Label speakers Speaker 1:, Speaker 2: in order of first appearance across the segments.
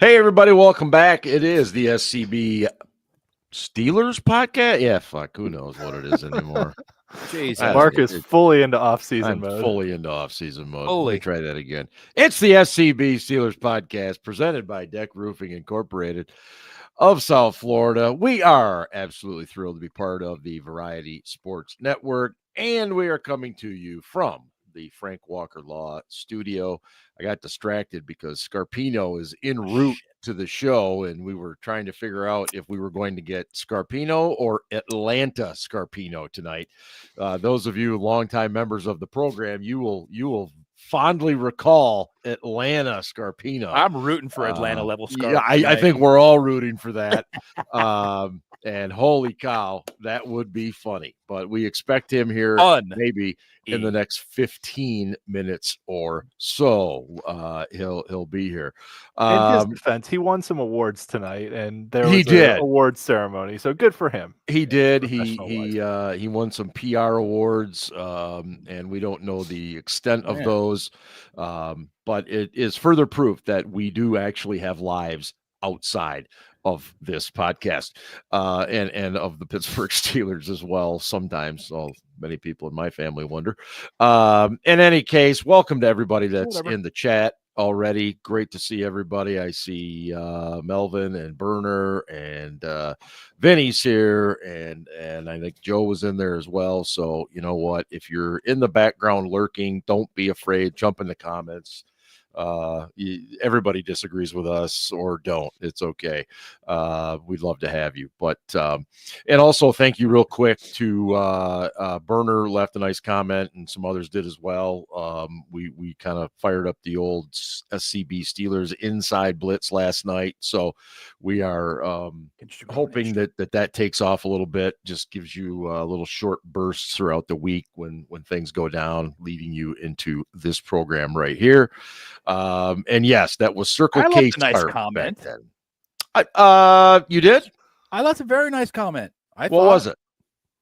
Speaker 1: Hey, everybody, welcome back. It is the SCB Steelers Podcast. Yeah, fuck, who knows what it is anymore.
Speaker 2: Jesus.
Speaker 3: Mark is fully into off-season mode.
Speaker 1: Fully into off-season mode.
Speaker 2: Fully.
Speaker 1: Let me try that again. It's the SCB Steelers Podcast presented by DEK Roofing Incorporated of South Florida. We are absolutely thrilled to be part of the Variety Sports Network, and we are coming to you from the Frank Walker Law Studio. I got distracted because Scarpino is en route to the show, and we were trying to figure out if we were going to get Scarpino or Atlanta Scarpino tonight. Those of you longtime members of the program, you will fondly recall Atlanta Scarpino.
Speaker 2: I'm rooting for Atlanta level Scarpino.
Speaker 1: Yeah, I think we're all rooting for that. And holy cow, that would be funny. But we expect him here maybe in the next 15 minutes or so. He'll be here.
Speaker 3: In his defense, he won some awards tonight, and there was an awards ceremony. So good for him.
Speaker 1: He did. He won some PR awards, and we don't know the extent of those. But it is further proof that we do actually have lives outside of this podcast, and of the Pittsburgh Steelers as well. Sometimes, many people in my family wonder. In any case, welcome to everybody that's in the chat already. Great to see everybody. I see Melvin and Burner and Vinny's here, and I think Joe was in there as well. So you know what? If you're in the background lurking, don't be afraid. Jump in the comments. Everybody disagrees with us or don't. It's okay. We'd love to have you. But and also thank you real quick to Burner left a nice comment, and some others did as well. We kind of fired up the old SCB Steelers inside blitz last night, so we are hoping that takes off a little bit. Just gives you a little short bursts throughout the week when things go down, leading you into this program right here. And yes, that was Circle K.
Speaker 2: Nice comment.
Speaker 1: You did?
Speaker 2: I left a very nice comment.
Speaker 1: What was it?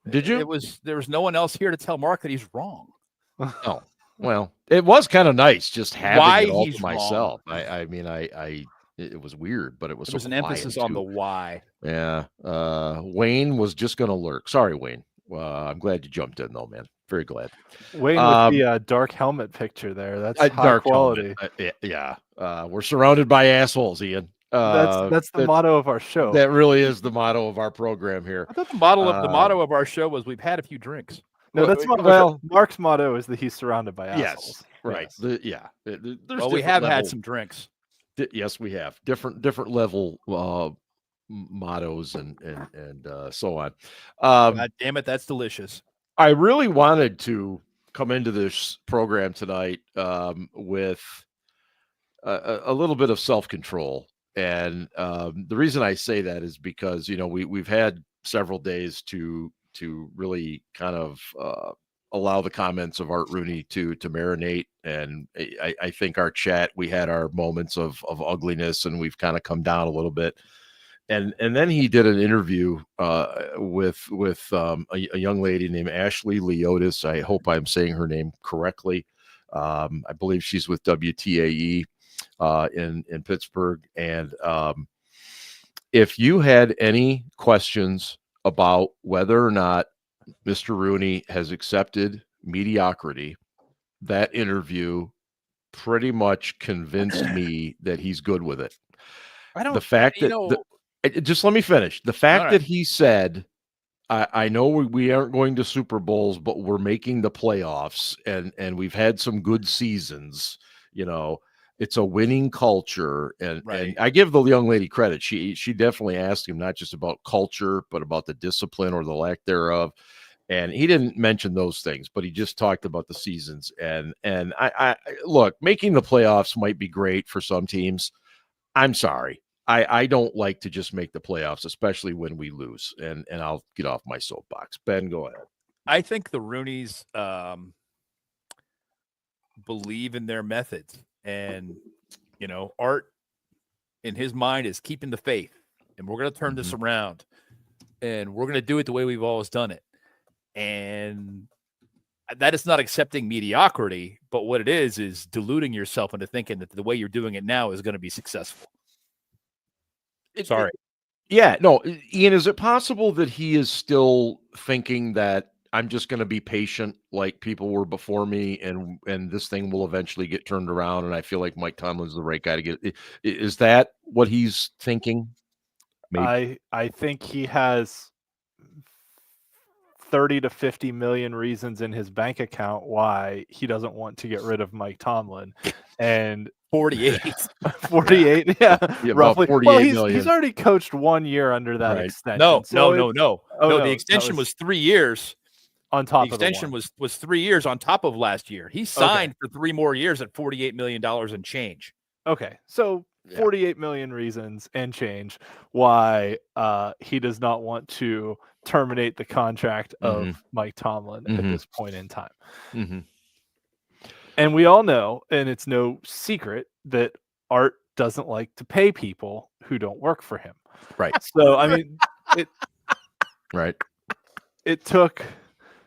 Speaker 1: Did you?
Speaker 2: There was no one else here to tell Mark that he's wrong.
Speaker 1: Oh, well, it was kind of nice just having it all to myself.
Speaker 2: Wrong.
Speaker 1: It was weird, but it was.
Speaker 2: There was an emphasis on the why.
Speaker 1: Yeah. Wayne was just going to lurk. Sorry, Wayne. I'm glad you jumped in, though, man. Very glad.
Speaker 3: Wayne with the dark helmet picture there. That's high quality.
Speaker 1: Yeah. We're surrounded by assholes, Ian.
Speaker 3: That's the motto of our show.
Speaker 1: That really is the motto of our program here.
Speaker 2: I thought the motto of our show was "We've had a few drinks."
Speaker 3: No, that's Mark's motto is that he's surrounded by assholes.
Speaker 1: Yes, right.
Speaker 2: Well, we have had some drinks.
Speaker 1: Yes, we have different level mottos and so on.
Speaker 2: God damn it, that's delicious.
Speaker 1: I really wanted to come into this program tonight with a little bit of self-control. And the reason I say that is because, we've had several days to really kind of allow the comments of Art Rooney to marinate. And I think our chat, we had our moments of ugliness, and we've kind of come down a little bit. And then he did an interview with a young lady named Ashley Leotis. I hope I'm saying her name correctly. I believe she's with WTAE in Pittsburgh. And if you had any questions about whether or not Mr. Rooney has accepted mediocrity, that interview pretty much convinced me that he's good with it. Just let me finish. The fact that he said, I know we aren't going to Super Bowls, but we're making the playoffs, and we've had some good seasons. It's a winning culture, and I give the young lady credit. She definitely asked him not just about culture, but about the discipline or the lack thereof. And he didn't mention those things, but he just talked about the seasons. And I look, making the playoffs might be great for some teams. I'm sorry. I don't like to just make the playoffs, especially when we lose. And I'll get off my soapbox. Ben, go ahead.
Speaker 2: I think the Rooneys believe in their methods. And, Art, in his mind, is keeping the faith. And we're going to turn this around. And we're going to do it the way we've always done it. And that is not accepting mediocrity. But what it is deluding yourself into thinking that the way you're doing it now is going to be successful. Sorry.
Speaker 1: Yeah, no, Ian, is it possible that he is still thinking that I'm just going to be patient like people were before me and this thing will eventually get turned around and I feel like Mike Tomlin's the right guy to get it? Is that what he's thinking?
Speaker 3: Maybe. I think he has 30 to 50 million reasons in his bank account why he doesn't want to get rid of Mike Tomlin. And
Speaker 2: 48.
Speaker 3: 48, yeah, roughly.
Speaker 1: 48
Speaker 3: well,
Speaker 1: million.
Speaker 3: He's already coached 1 year under that extension.
Speaker 2: No.
Speaker 3: Oh,
Speaker 2: the extension was 3 years.
Speaker 3: On top
Speaker 2: the extension was 3 years on top of last year. He signed for 3 more years at $48 million and change.
Speaker 3: Okay, so 48 million reasons and change why he does not want to terminate the contract of Mike Tomlin at this point in time. And we all know, and it's no secret, that Art doesn't like to pay people who don't work for him.
Speaker 1: Right.
Speaker 3: So, I mean, it took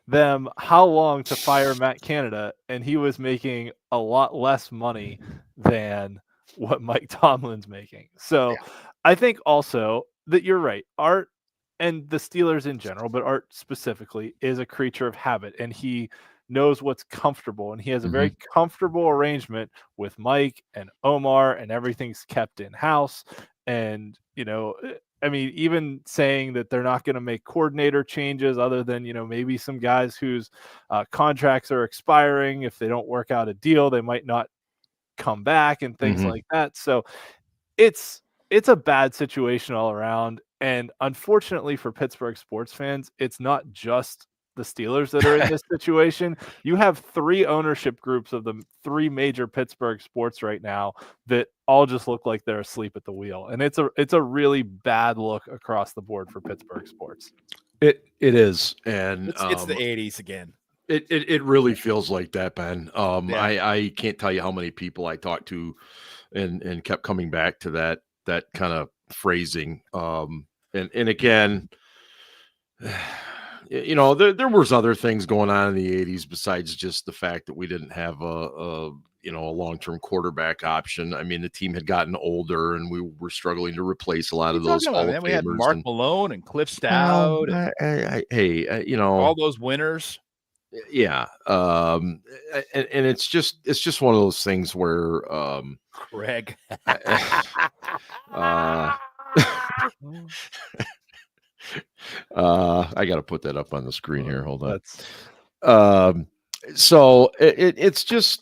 Speaker 3: them how long to fire Matt Canada, and he was making a lot less money than what Mike Tomlin's making. So I think also that you're right. Art and the Steelers in general, but Art specifically, is a creature of habit, and he knows what's comfortable, and he has a very comfortable arrangement with Mike and Omar, and everything's kept in house. And, you know, I mean, even saying that they're not going to make coordinator changes other than, you know, maybe some guys whose contracts are expiring. If they don't work out a deal, they might not come back and things like that. So it's a bad situation all around. And unfortunately for Pittsburgh sports fans, it's not just the Steelers that are in this situation. You have 3 ownership groups of the 3 major Pittsburgh sports right now that all just look like they're asleep at the wheel. And it's a really bad look across the board for Pittsburgh sports.
Speaker 1: It is. And
Speaker 2: it's the 80s again.
Speaker 1: It really feels like that, Ben. I can't tell you how many people I talked to and kept coming back to that kind of phrasing. And again, you know, there was other things going on in the 80s besides just the fact that we didn't have a long-term quarterback option. I mean, the team had gotten older and we were struggling to replace a lot of those.
Speaker 2: We had Mark Malone and Cliff Stout.
Speaker 1: You know,
Speaker 2: all those winners.
Speaker 1: Yeah. And it's just one of those things where
Speaker 2: Craig.
Speaker 1: I got to put that up on the screen here. Hold on. So it's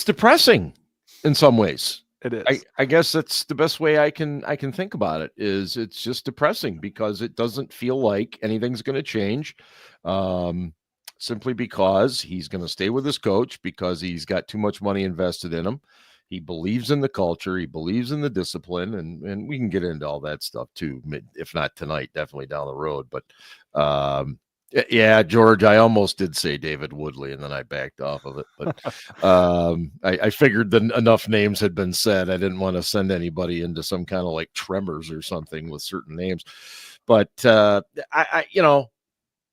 Speaker 1: depressing in some ways.
Speaker 3: It is.
Speaker 1: I guess that's the best way I can think about it. Is it's just depressing because it doesn't feel like anything's going to change. Simply because he's going to stay with his coach because he's got too much money invested in him. He believes in the culture. He believes in the discipline, and we can get into all that stuff too. If not tonight, definitely down the road. But yeah, George, I almost did say David Woodley, and then I backed off of it. But I figured that enough names had been said. I didn't want to send anybody into some kind of like tremors or something with certain names. But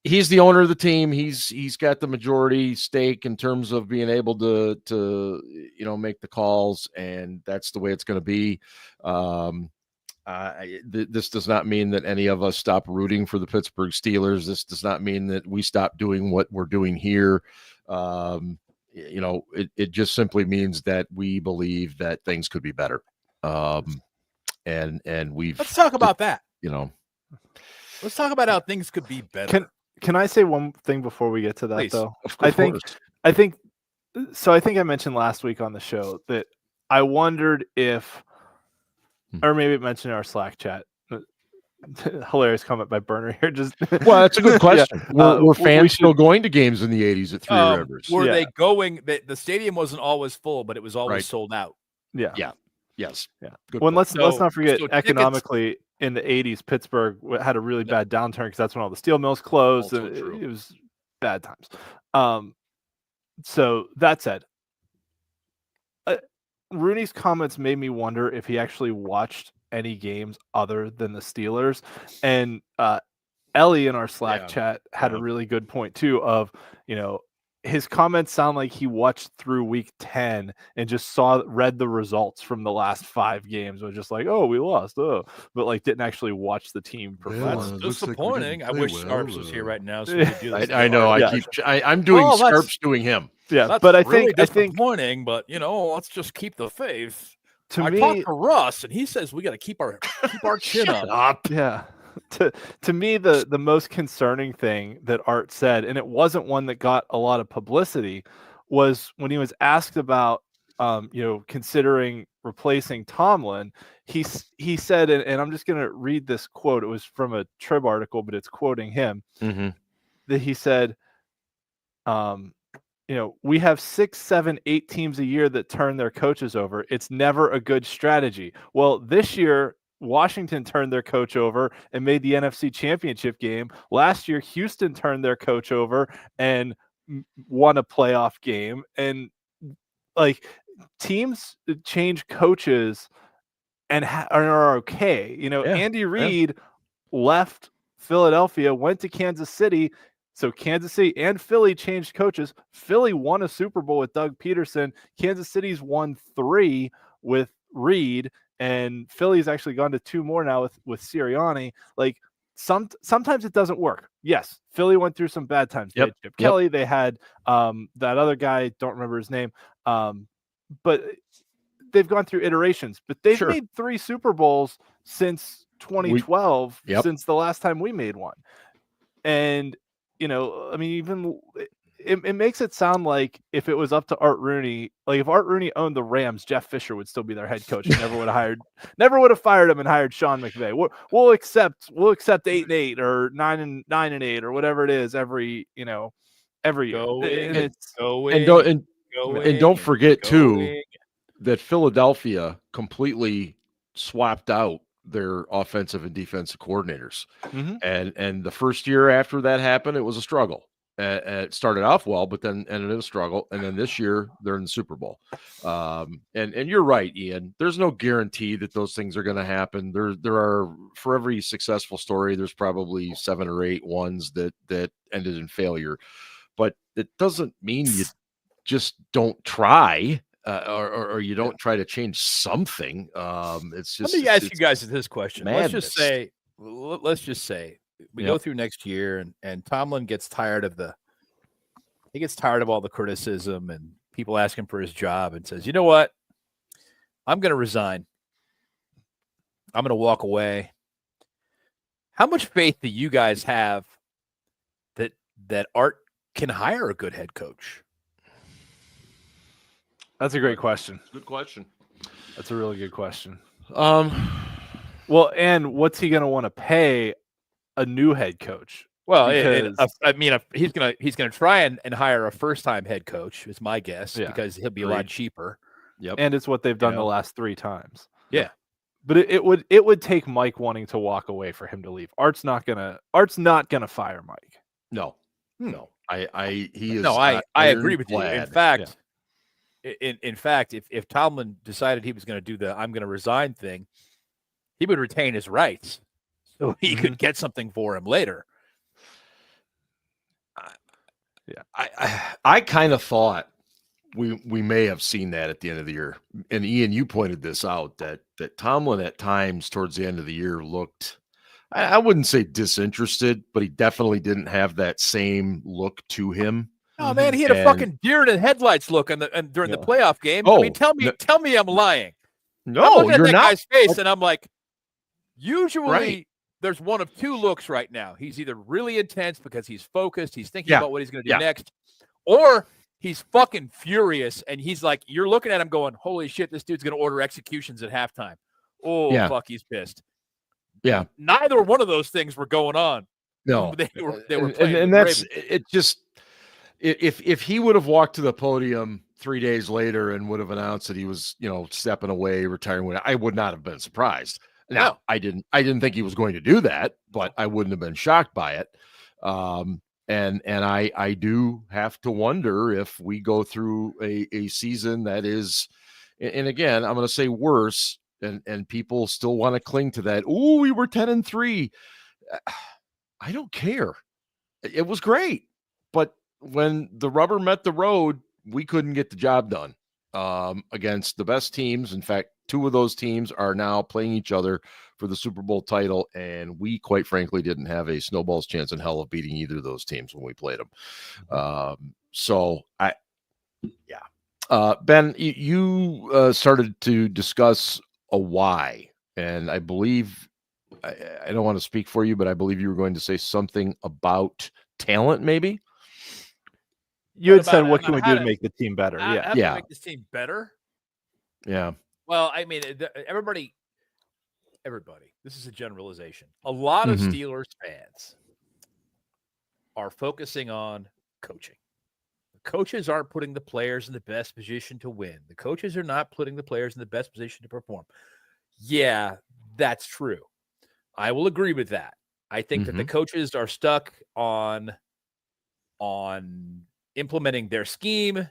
Speaker 1: he's the owner of the team. He's got the majority stake in terms of being able to make the calls, and that's the way it's going to be. This does not mean that any of us stop rooting for the Pittsburgh Steelers. This does not mean that we stop doing what we're doing here. It just simply means that we believe that things could be better. And
Speaker 2: let's talk about that.
Speaker 1: Let's
Speaker 2: talk about how things could be better.
Speaker 3: Can I say one thing before we get to that?
Speaker 2: Please.
Speaker 3: Though?
Speaker 1: Of
Speaker 3: I
Speaker 1: course.
Speaker 3: think I mentioned last week on the show that I wondered if, or maybe mentioned in our Slack chat. Hilarious comment by Burner here.
Speaker 1: Well, that's a good question. Were fans still going to games in the 80s at Three Rivers?
Speaker 2: Were they going? The stadium wasn't always full, but it was always sold out.
Speaker 3: Yeah.
Speaker 1: Yes.
Speaker 3: Yeah.
Speaker 1: Good
Speaker 3: well, let's not forget
Speaker 2: economically.
Speaker 3: In the 80s, Pittsburgh had a really bad downturn because that's when all the steel mills closed. And it was bad times. So that said, Rooney's comments made me wonder if he actually watched any games other than the Steelers. And Ellie in our Slack chat had a really good point too of, his comments sound like he watched through week 10 and just read the results from the last 5 games. Was just like, oh, we lost, but like didn't actually watch the team perform.
Speaker 2: That's disappointing. I wish Sharps was here right now so we could do this.
Speaker 1: I know. I'm doing Sharps doing him.
Speaker 3: Yeah,
Speaker 2: that's
Speaker 3: but I
Speaker 2: really
Speaker 3: think
Speaker 2: disappointing. But let's just keep the faith. I talked to Russ, and he says we got to keep our chin up.
Speaker 3: Yeah. To me, the most concerning thing that Art said, and it wasn't one that got a lot of publicity, was when he was asked about considering replacing Tomlin. He said, and I'm just going to read this quote. It was from a Trib article, but it's quoting him.
Speaker 1: Mm-hmm.
Speaker 3: That he said, we have 6, 7, 8 teams a year that turn their coaches over. It's never a good strategy. Well, this year, Washington turned their coach over and made the NFC Championship game. Last year, Houston turned their coach over and won a playoff game. And like teams change coaches and are okay. Andy Reid left Philadelphia, went to Kansas City. So Kansas City and Philly changed coaches. Philly won a Super Bowl with Doug Peterson. Kansas City's won 3 with Reid. And Philly's actually gone to 2 more now with Sirianni. Like sometimes it doesn't work. Yes, Philly went through some bad times. They had Chip Kelly. They had that other guy, don't remember his name. But they've gone through iterations. But they've made 3 Super Bowls since 2012, since the last time we made one. And even it makes it sound like if it was up to Art Rooney, like if Art Rooney owned the Rams, Jeff Fisher would still be their head coach. He never would have fired him and hired Sean McVay. We'll accept 8-8 or 9-8 or whatever it is every year.
Speaker 1: And don't forget too that Philadelphia completely swapped out their offensive and defensive coordinators.
Speaker 3: Mm-hmm.
Speaker 1: And the first year after that happened, it was a struggle. It started off well, but then ended in a struggle. And then this year they're in the Super Bowl. And you're right, Ian. There's no guarantee that those things are going to happen. There are, for every successful story, there's probably 7 or 8 ones that ended in failure. But it doesn't mean you just don't try. Or you don't try to change something. It's just.
Speaker 2: Let me ask you guys this question.
Speaker 1: Madness.
Speaker 2: Let's just say we go through next year, and Tomlin gets tired of all the criticism and people asking for his job, and says, "You know what? I'm going to resign. I'm going to walk away." How much faith do you guys have that Art can hire a good head coach?
Speaker 3: That's a great question.
Speaker 1: Good question.
Speaker 3: That's a really good question. Well, and what's he going to want to pay a new head coach?
Speaker 2: Well, he's gonna try and hire a first-time head coach, is my guess, because he'll be a lot cheaper.
Speaker 1: Yep.
Speaker 3: And it's what they've done the last 3 times.
Speaker 2: Yeah.
Speaker 3: But it would take Mike wanting to walk away for him to leave. Art's not gonna fire Mike.
Speaker 1: No. I
Speaker 2: agree with you. In fact, if Tomlin decided he was going to do the "I'm going to resign" thing, he would retain his rights, so he could get something for him later.
Speaker 1: I kind of thought we may have seen that at the end of the year. And Ian, you pointed this out that Tomlin at times towards the end of the year looked, I wouldn't say disinterested, but he definitely didn't have that same look to him.
Speaker 2: Oh man, he had a fucking deer in the headlights look during the playoff game. I mean, tell me I'm lying.
Speaker 1: No,
Speaker 2: I'm looking
Speaker 1: you're
Speaker 2: at that
Speaker 1: not.
Speaker 2: guy's face, and I'm like, usually there's one of 2 looks right now. He's either really intense because he's focused, he's thinking about what he's going to do next, or he's fucking furious, and he's like, you're looking at him going, holy shit, this dude's going to order executions at halftime. Oh, fuck, he's pissed.
Speaker 1: Yeah.
Speaker 2: Neither one of those things were going on.
Speaker 1: No.
Speaker 2: They were playing.
Speaker 1: And that's it. Just if he would have walked to the podium 3 days later and would have announced that he was, stepping away, retiring, I would not have been surprised. Now, I didn't think he was going to do that, but I wouldn't have been shocked by it. And I do have to wonder if we go through a season that is, and again, I'm going to say worse, and people still want to cling to that. Oh, we were 10-3. I don't care. It was great, but when the rubber met the road, we couldn't get the job done against the best teams. In fact, 2 of those teams are now playing each other for the Super Bowl title, and we, quite frankly, didn't have a snowball's chance in hell of beating either of those teams when we played them. Ben, you started to discuss a why, and I believe I don't want to speak for you, but I believe you were going to say something about talent, maybe.
Speaker 3: You had said, "What can we do to make the team better?"
Speaker 2: How to make this team better.
Speaker 1: Yeah.
Speaker 2: Well, I mean, everybody. This is a generalization. A lot of Steelers fans are focusing on coaching. The coaches aren't putting the players in the best position to win. The coaches are not putting the players in the best position to perform. Yeah, that's true. I will agree with that. I think that the coaches are stuck on implementing their scheme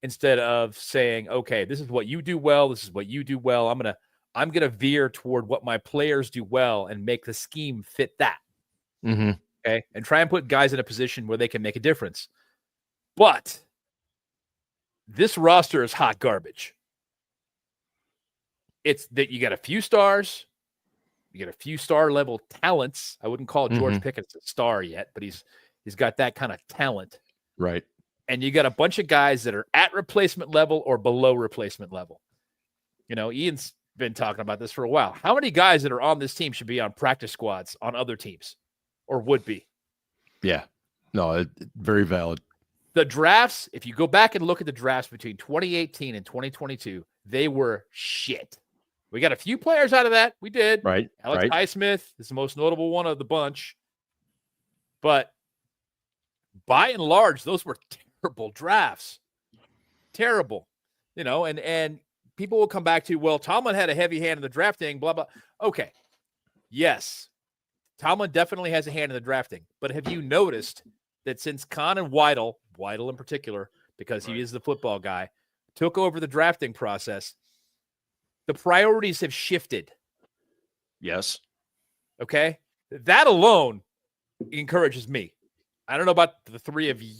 Speaker 2: instead of saying, okay, this is what you do well. This is what you do well. I'm going to veer toward what my players do well and make the scheme fit that. Okay. And try and put guys in a position where they can make a difference. But this roster is hot garbage. It's that you got a few stars. You get a few star level talents. I wouldn't call George Pickens a star yet, but he's got that kind of talent.
Speaker 1: Right.
Speaker 2: And you got a bunch of guys that are at replacement level or below replacement level. You know, Ian's been talking about this for a while. How many guys that are on this team should be on practice squads on other teams or would be?
Speaker 1: Yeah. No, very valid.
Speaker 2: The drafts, if you go back and look at the drafts between 2018 and 2022, they were shit. We got a few players out of that. We did.
Speaker 1: Right.
Speaker 2: Alex Highsmith is the most notable one of the bunch. But by and large, those were terrible drafts. Terrible. You know, and people will come back to, well, Tomlin had a heavy hand in the drafting, blah, blah. Okay. Yes. Tomlin definitely has a hand in the drafting. But have you noticed that since Khan and Weidl in particular, because he is the football guy, took over the drafting process, the priorities have shifted.
Speaker 1: Yes.
Speaker 2: Okay. That alone encourages me. I don't know about the 3 of you,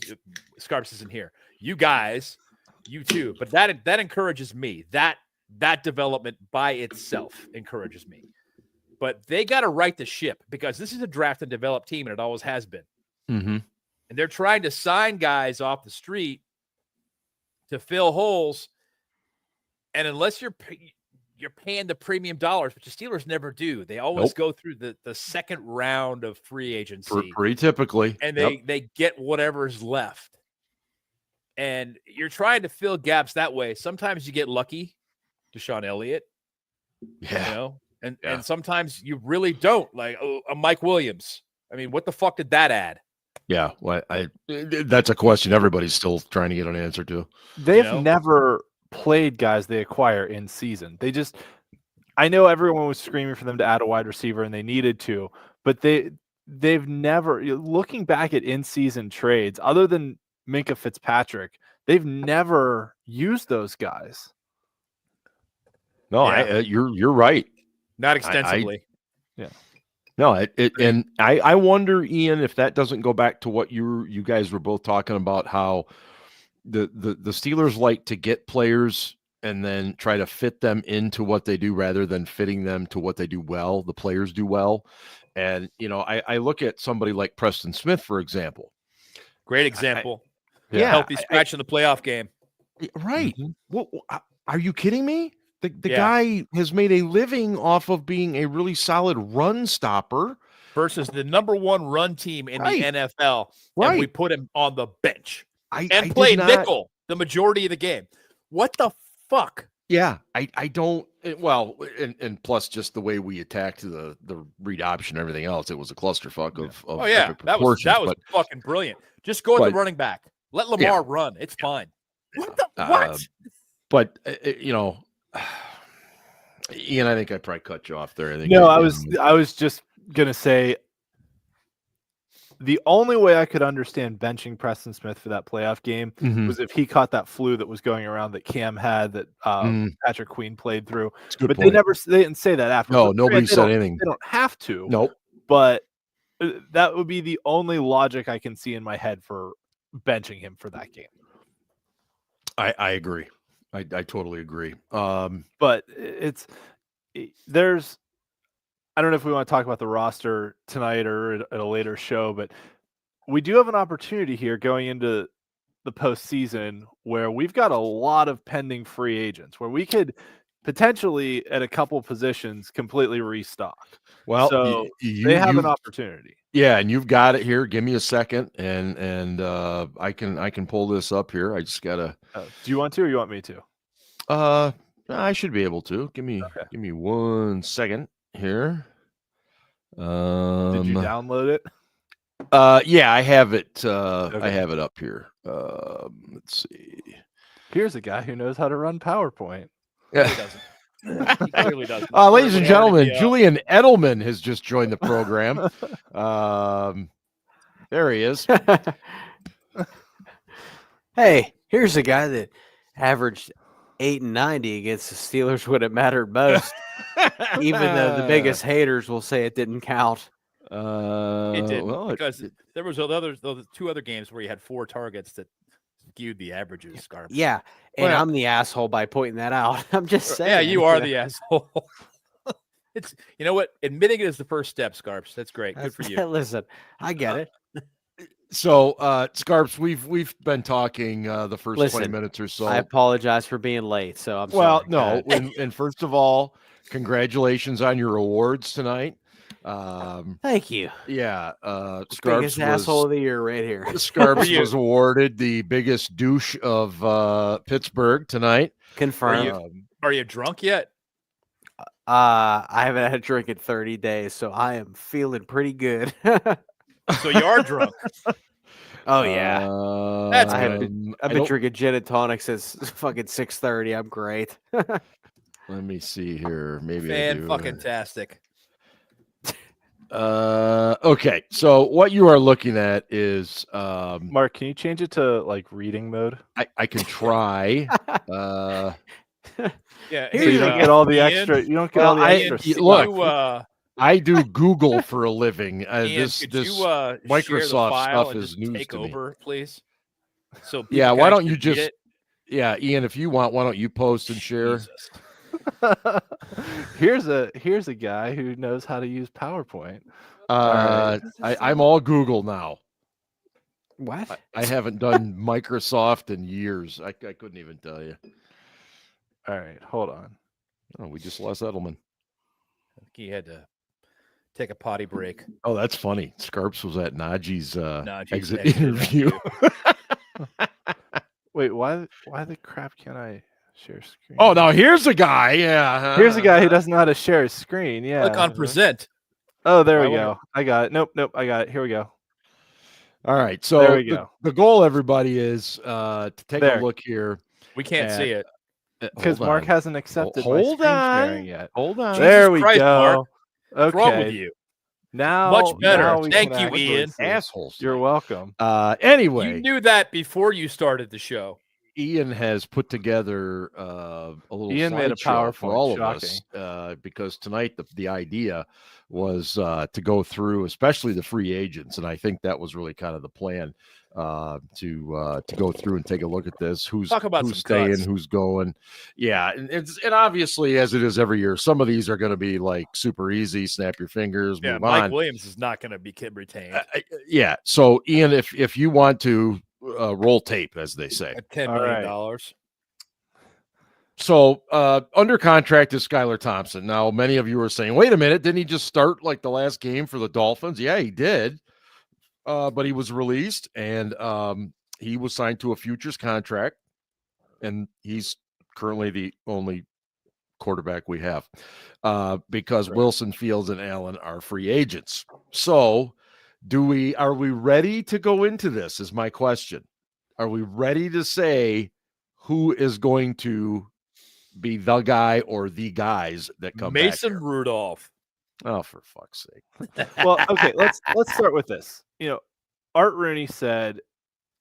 Speaker 2: Scarps isn't here. You guys, you too, but that encourages me. That development by itself encourages me. But they got to right the ship because this is a draft and develop team, and it always has been. And they're trying to sign guys off the street to fill holes. And unless you're paying the premium dollars, which the Steelers never do. They always go through the second round of free agency.
Speaker 1: Pretty typically.
Speaker 2: And they get whatever's left. And you're trying to fill gaps that way. Sometimes you get lucky, Deshaun Elliott.
Speaker 1: Yeah.
Speaker 2: You know? And sometimes you really don't. Like a Mike Williams. I mean, what the fuck did that add?
Speaker 1: Yeah. Well, that's a question everybody's still trying to get an answer to.
Speaker 3: They've never played guys they acquire in season. I know everyone was screaming for them to add a wide receiver and they needed to, but they've never, looking back at in-season trades, other than Minkah Fitzpatrick, they've never used those guys.
Speaker 1: No, you're right.
Speaker 2: Not extensively.
Speaker 1: No, and I wonder, Ian, if that doesn't go back to what you guys were both talking about, how the Steelers like to get players and then try to fit them into what they do rather than fitting them to what they do well. The players do well. And, you know, I look at somebody like Preston Smith, for example.
Speaker 2: Great example.
Speaker 1: Healthy
Speaker 2: scratch in the playoff game.
Speaker 1: Right. Well, are you kidding me? The guy has made a living off of being a really solid run stopper
Speaker 2: versus the number 1 run team in the NFL.
Speaker 1: Right.
Speaker 2: And we put him on the bench.
Speaker 1: I
Speaker 2: played nickel the majority of the game. What the fuck?
Speaker 1: Yeah, I don't. Well, and plus just the way we attacked the read option and everything else, it was a clusterfuck of
Speaker 2: that was fucking brilliant. Just go at the running back. Let Lamar run. It's fine. What?
Speaker 1: But you know, Ian, I think I probably cut you off there.
Speaker 3: I was just gonna say, the only way I could understand benching Preston Smith for that playoff game was if he caught that flu that was going around that Cam had, that Patrick Queen played through. But they didn't say that after.
Speaker 1: No, nobody said anything.
Speaker 3: They don't have to.
Speaker 1: Nope.
Speaker 3: But that would be the only logic I can see in my head for benching him for that game.
Speaker 1: I agree. I totally agree.
Speaker 3: But there's, I don't know if we want to talk about the roster tonight or at a later show, but we do have an opportunity here going into the postseason where we've got a lot of pending free agents where we could potentially at a couple positions completely restock.
Speaker 1: Well,
Speaker 3: so they have an opportunity.
Speaker 1: Yeah, and you've got it here. Give me a second, and I can pull this up here. I just gotta.
Speaker 3: Do you want to, or you want me to?
Speaker 1: I should be able to. Give me 1 second here.
Speaker 3: Did you download it?
Speaker 1: Yeah, I have it. I have it up here. Let's see.
Speaker 3: Here's a guy who knows how to run PowerPoint.
Speaker 2: Yeah, he doesn't. He clearly doesn't.
Speaker 1: Ladies and gentlemen, Julian Edelman has just joined the program. There he is.
Speaker 4: Hey, here's a guy that averaged 8 and 90 against the Steelers when it mattered most, even though the biggest haters will say it didn't count.
Speaker 2: It didn't, because there was those 2 other games where he had 4 targets that skewed the averages. Scarf.
Speaker 4: Yeah, and I'm the asshole by pointing that out. I'm just saying.
Speaker 2: Yeah, you are the asshole. It's, you know what? Admitting it is the first step, Scarps. That's great. Good for you.
Speaker 4: Listen, I get it.
Speaker 1: So, Scarps, we've been talking the first 20 minutes or so.
Speaker 4: I apologize for being late. So I'm
Speaker 1: well,
Speaker 4: sorry.
Speaker 1: no, and first of all, congratulations on your awards tonight.
Speaker 4: Thank you.
Speaker 1: Yeah,
Speaker 4: Scarps biggest asshole of the year right here.
Speaker 1: Scarps was awarded the biggest douche of Pittsburgh tonight.
Speaker 4: Confirmed.
Speaker 2: Are you drunk yet?
Speaker 4: I haven't had a drink in 30 days, so I am feeling pretty good.
Speaker 2: So you are drunk.
Speaker 4: Oh yeah,
Speaker 2: that's
Speaker 4: I've
Speaker 2: good.
Speaker 4: been drinking gin and tonic since fucking 6:30. I'm great.
Speaker 1: Let me see here. Maybe
Speaker 2: Fan-fucking-tastic.
Speaker 1: Okay, so what you are looking at is
Speaker 3: Mark, can you change it to like reading mode?
Speaker 1: I can try.
Speaker 2: Yeah,
Speaker 3: so you don't get all the extra. You don't get all the extra.
Speaker 1: Look, I do Google for a living. This Microsoft stuff is news
Speaker 2: take
Speaker 1: to
Speaker 2: over,
Speaker 1: me.
Speaker 2: Please. So
Speaker 1: yeah, why don't you just? Yeah, Ian, if you want, why don't you post and share?
Speaker 3: Here's a guy who knows how to use PowerPoint.
Speaker 1: I'm all Google now.
Speaker 4: What?
Speaker 1: I haven't done Microsoft in years. I couldn't even tell you.
Speaker 3: All right, hold on.
Speaker 1: Oh, we just lost Edelman.
Speaker 2: I think he had to take a potty break.
Speaker 1: Oh, that's funny. Scarps was at Najee's exit interview.
Speaker 3: Wait, why the crap can't I share screen?
Speaker 1: Oh, now here's a guy. Yeah.
Speaker 3: Here's a guy who doesn't know how to share his screen. Yeah.
Speaker 2: Click on present.
Speaker 3: Oh, there we go. I got it. Nope. I got it. Here we go.
Speaker 1: All right. So
Speaker 3: there we go.
Speaker 1: The goal, everybody, is to take a look here.
Speaker 2: We can't see it.
Speaker 3: Because Mark hasn't accepted my screen sharing yet.
Speaker 1: Hold on.
Speaker 3: There we
Speaker 2: Christ,
Speaker 3: go.
Speaker 2: Mark.
Speaker 3: Okay.
Speaker 2: What's wrong with you?
Speaker 3: Now,
Speaker 2: much better.
Speaker 3: Now
Speaker 2: Thank you, Ian.
Speaker 1: Assholes.
Speaker 3: You're welcome.
Speaker 1: Anyway,
Speaker 2: you knew that before you started the show.
Speaker 1: Ian has put together a little.
Speaker 3: Ian made a PowerPoint
Speaker 1: for all of us because tonight the idea was to go through, especially the free agents, and I think that was really kind of the plan to go through and take a look at this. Who's staying, cuts. Who's going? Yeah, and obviously, as it is every year, some of these are going to be like super easy. Snap your fingers, move
Speaker 2: Mike
Speaker 1: on.
Speaker 2: Williams is not going to be retained.
Speaker 1: Yeah. So Ian, if you want to roll tape, as they say,
Speaker 2: at $10 million.
Speaker 1: So under contract is Skylar Thompson. Now, many of you are saying, wait a minute, didn't he just start like the last game for the Dolphins? Yeah, he did. But he was released and he was signed to a futures contract. And he's currently the only quarterback we have because Wilson, Fields, and Allen are free agents. So are we ready to go into this is my question. Are we ready to say who is going to be the guy or the guys that come
Speaker 2: Mason
Speaker 1: back
Speaker 2: Rudolph.
Speaker 1: Oh, for fuck's sake.
Speaker 3: Well, okay, let's start with this. You know, Art Rooney said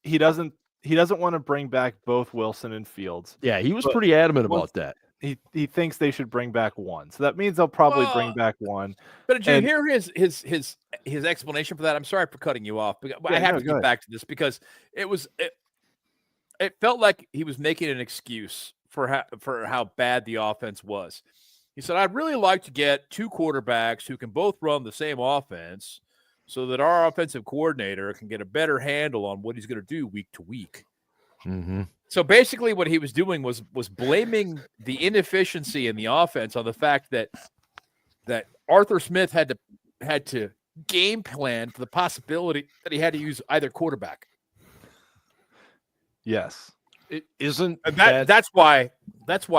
Speaker 3: he doesn't want to bring back both Wilson and Fields.
Speaker 1: Yeah, he was pretty adamant about that.
Speaker 3: he thinks they should bring back one. So that means they'll probably bring back one.
Speaker 2: But did you hear his explanation for that? I'm sorry for cutting you off, but I have to get back to this because it felt like he was making an excuse for how bad the offense was. He said, I'd really like to get two quarterbacks who can both run the same offense so that our offensive coordinator can get a better handle on what he's going to do week to week.
Speaker 1: Mm-hmm.
Speaker 2: So basically what he was doing was blaming the inefficiency in the offense on the fact that Arthur Smith had to game plan for the possibility that he had to use either quarterback.
Speaker 3: Yes.
Speaker 1: It isn't
Speaker 2: that's why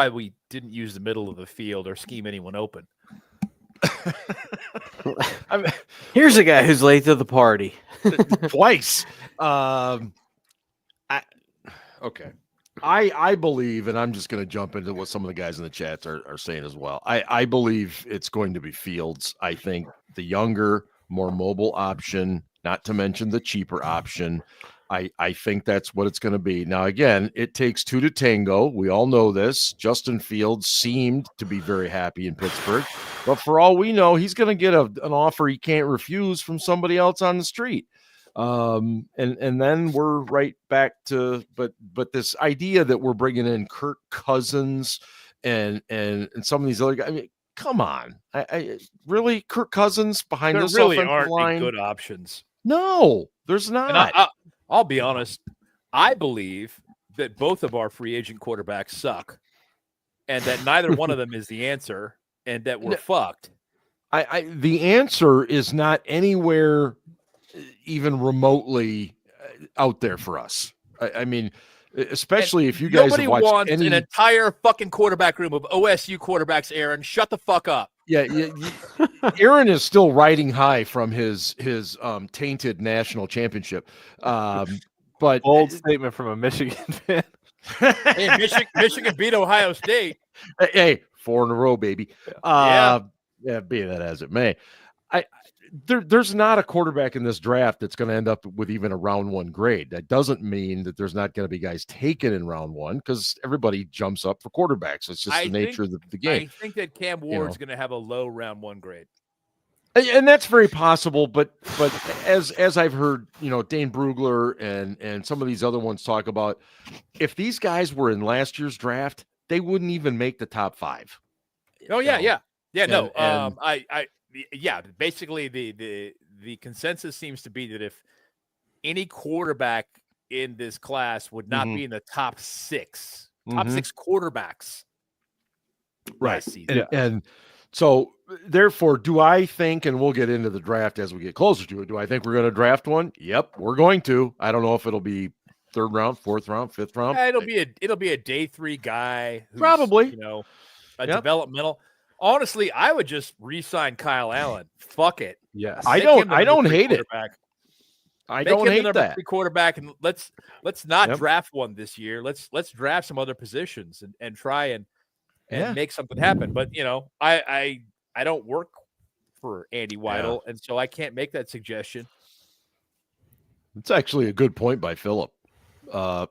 Speaker 2: we didn't use the middle of the field or scheme anyone open.
Speaker 4: I mean, here's a guy who's late to the party
Speaker 1: twice. Okay. I believe, and I'm just going to jump into what some of the guys in the chats are saying as well. I believe it's going to be Fields. I think the younger, more mobile option, not to mention the cheaper option. I think that's what it's going to be. Now, again, it takes two to tango. We all know this. Justin Fields seemed to be very happy in Pittsburgh, but for all we know, he's going to get an offer he can't refuse from somebody else on the street. And then we're right back to, but this idea that we're bringing in Kirk Cousins and some of these other guys. I mean, come on, I really Kirk Cousins behind
Speaker 2: there
Speaker 1: this
Speaker 2: really
Speaker 1: offensive
Speaker 2: aren't
Speaker 1: line?
Speaker 2: Good options.
Speaker 1: No, there's not.
Speaker 2: And I'll be honest. I believe that both of our free agent quarterbacks suck, and that neither one of them is the answer, and that we're fucked.
Speaker 1: The answer is not anywhere even remotely out there for us. I mean, especially if you guys
Speaker 2: nobody
Speaker 1: have watched
Speaker 2: wants an entire fucking quarterback room of OSU quarterbacks. Aaron, shut the fuck up.
Speaker 1: Yeah, Aaron is still riding high from his tainted national championship. But
Speaker 3: bold statement from a Michigan fan.
Speaker 2: Hey, Michigan beat Ohio State.
Speaker 1: Hey, 4 in a row, baby. Yeah, be that as it may. There's not a quarterback in this draft that's going to end up with even a round one grade. That doesn't mean that there's not going to be guys taken in round one because everybody jumps up for quarterbacks. It's just the nature of the game.
Speaker 2: I think that Cam Ward's going to have a low round one grade.
Speaker 1: And that's very possible, but as I've heard, Dane Brugler and some of these other ones talk about, if these guys were in last year's draft, they wouldn't even make the top 5.
Speaker 2: Oh yeah. Basically the consensus seems to be that if any quarterback in this class would not be in the top 6 quarterbacks.
Speaker 1: Right. And so therefore, do I think, and we'll get into the draft as we get closer to it, do I think we're going to draft one? Yep, we're going to. I don't know if it'll be 3rd round, 4th round, 5th round.
Speaker 2: Yeah, it'll be a day 3 guy who's,
Speaker 1: probably,
Speaker 2: developmental. Honestly, I would just re-sign Kyle Allen. Fuck it.
Speaker 3: Yes.
Speaker 1: I don't hate it. I don't hate that.
Speaker 2: 3 quarterback, and let's not draft one this year. Let's draft some other positions and try and make something happen. But I don't work for Andy Weidel, and so I can't make that suggestion.
Speaker 1: It's actually a good point by Philip.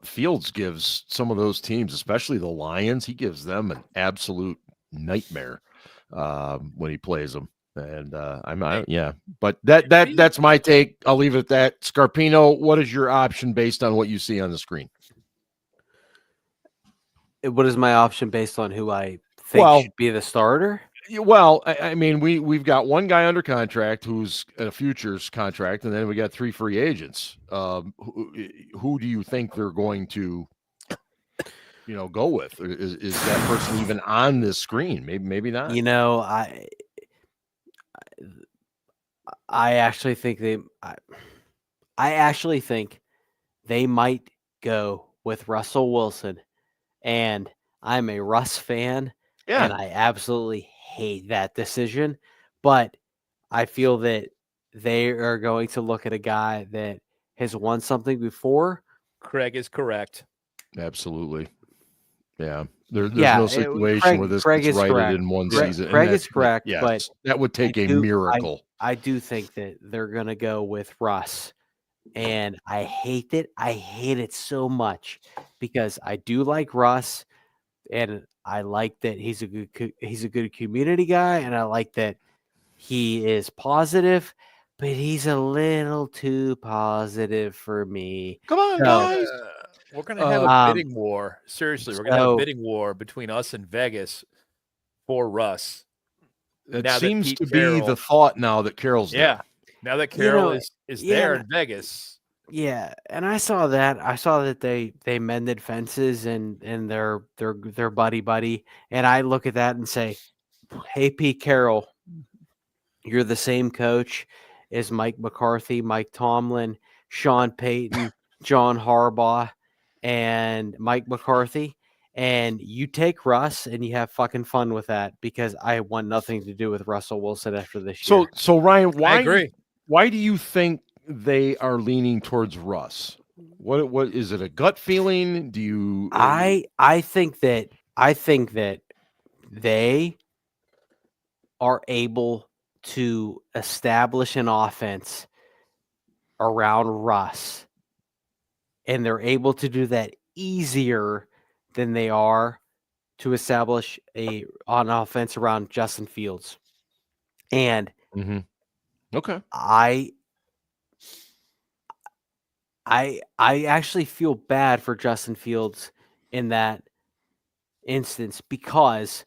Speaker 1: Fields gives some of those teams, especially the Lions, he gives them an absolute nightmare when he plays them. And but that's my take. I'll leave it at that. Scarpino, what is your option based on what you see on the screen?
Speaker 4: What is my option based on who I think should be the starter?
Speaker 1: Well, I mean, we've got one guy under contract who's a futures contract, and then we got 3 free agents. Who do you think they're going to, go with? Is that person even on this screen? Maybe not.
Speaker 4: I actually think they might go with Russell Wilson, and I'm a Russ fan, and I absolutely hate that decision. But I feel that they are going to look at a guy that has won something before.
Speaker 2: Craig is correct.
Speaker 1: Absolutely. Yeah. There's no situation where this gets righted in one season.
Speaker 4: Craig is correct,
Speaker 1: but that would take a miracle.
Speaker 4: I do think that they're going to go with Russ, and I hate it. I hate it so much because I do like Russ, and I like that he's a good community guy, and I like that he is positive, but he's a little too positive for me.
Speaker 1: Come on,
Speaker 4: So,
Speaker 1: guys.
Speaker 2: We're going to have a bidding war. Seriously, we're going to have a bidding war between us and Vegas for Russ.
Speaker 1: It seems to be the thought now that Carroll's there.
Speaker 2: Now that Carroll is there in Vegas.
Speaker 4: Yeah, and I saw that. I saw that they mended fences and they're buddy, and I look at that and say, "Hey, Pete Carroll, you're the same coach as Mike McCarthy, Mike Tomlin, Sean Payton, John Harbaugh, and Mike McCarthy, and you take Russ and you have fucking fun with that because I want nothing to do with Russell Wilson after this year."
Speaker 1: So Ryan,
Speaker 2: I agree.
Speaker 1: Why do you think they are leaning towards Russ? What is it, a gut feeling? Do you
Speaker 4: I think that they are able to establish an offense around Russ, and they're able to do that easier than they are to establish an offense around Justin Fields. And
Speaker 1: okay,
Speaker 4: I actually feel bad for Justin Fields in that instance because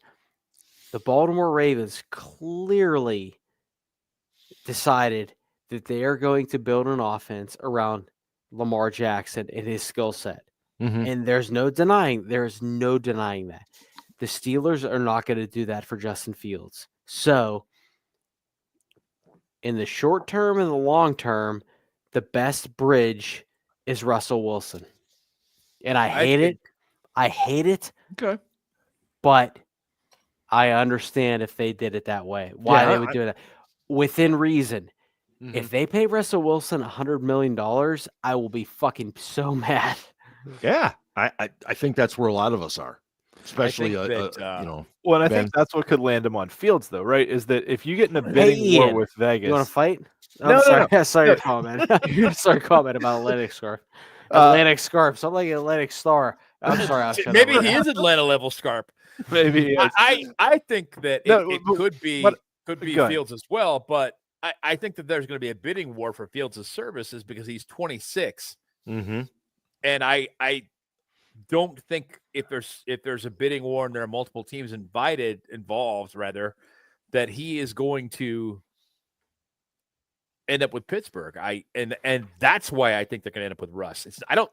Speaker 4: the Baltimore Ravens clearly decided that they are going to build an offense around Lamar Jackson and his skill set. And there's no denying that. The Steelers are not going to do that for Justin Fields. So in the short term and the long term, the best bridge is Russell Wilson. And I hate it. I hate it.
Speaker 1: Okay.
Speaker 4: But I understand if they did it that way, why they would do that. Within reason. If they pay Russell Wilson $100 million, I will be fucking so mad.
Speaker 1: Yeah. I think that's where a lot of us are. Especially,
Speaker 3: Well, and I think that's what could land him on Fields, though, right? Is that if you get in a bidding war with Vegas,
Speaker 4: you want to fight? Sorry, I saw your comment. Sorry, comment about Atlantic Scarf. Atlantic Scarf, something like Atlantic Star. I'm sorry.
Speaker 2: Maybe he is Atlanta level Scarf.
Speaker 3: Maybe
Speaker 2: I think that it could be Fields as well, but I think that there's going to be a bidding war for Fields' services because he's 26, and I don't think if there's a bidding war and there are multiple teams involved, that he is going to end up with Pittsburgh. And that's why I think they're going to end up with Russ. I don't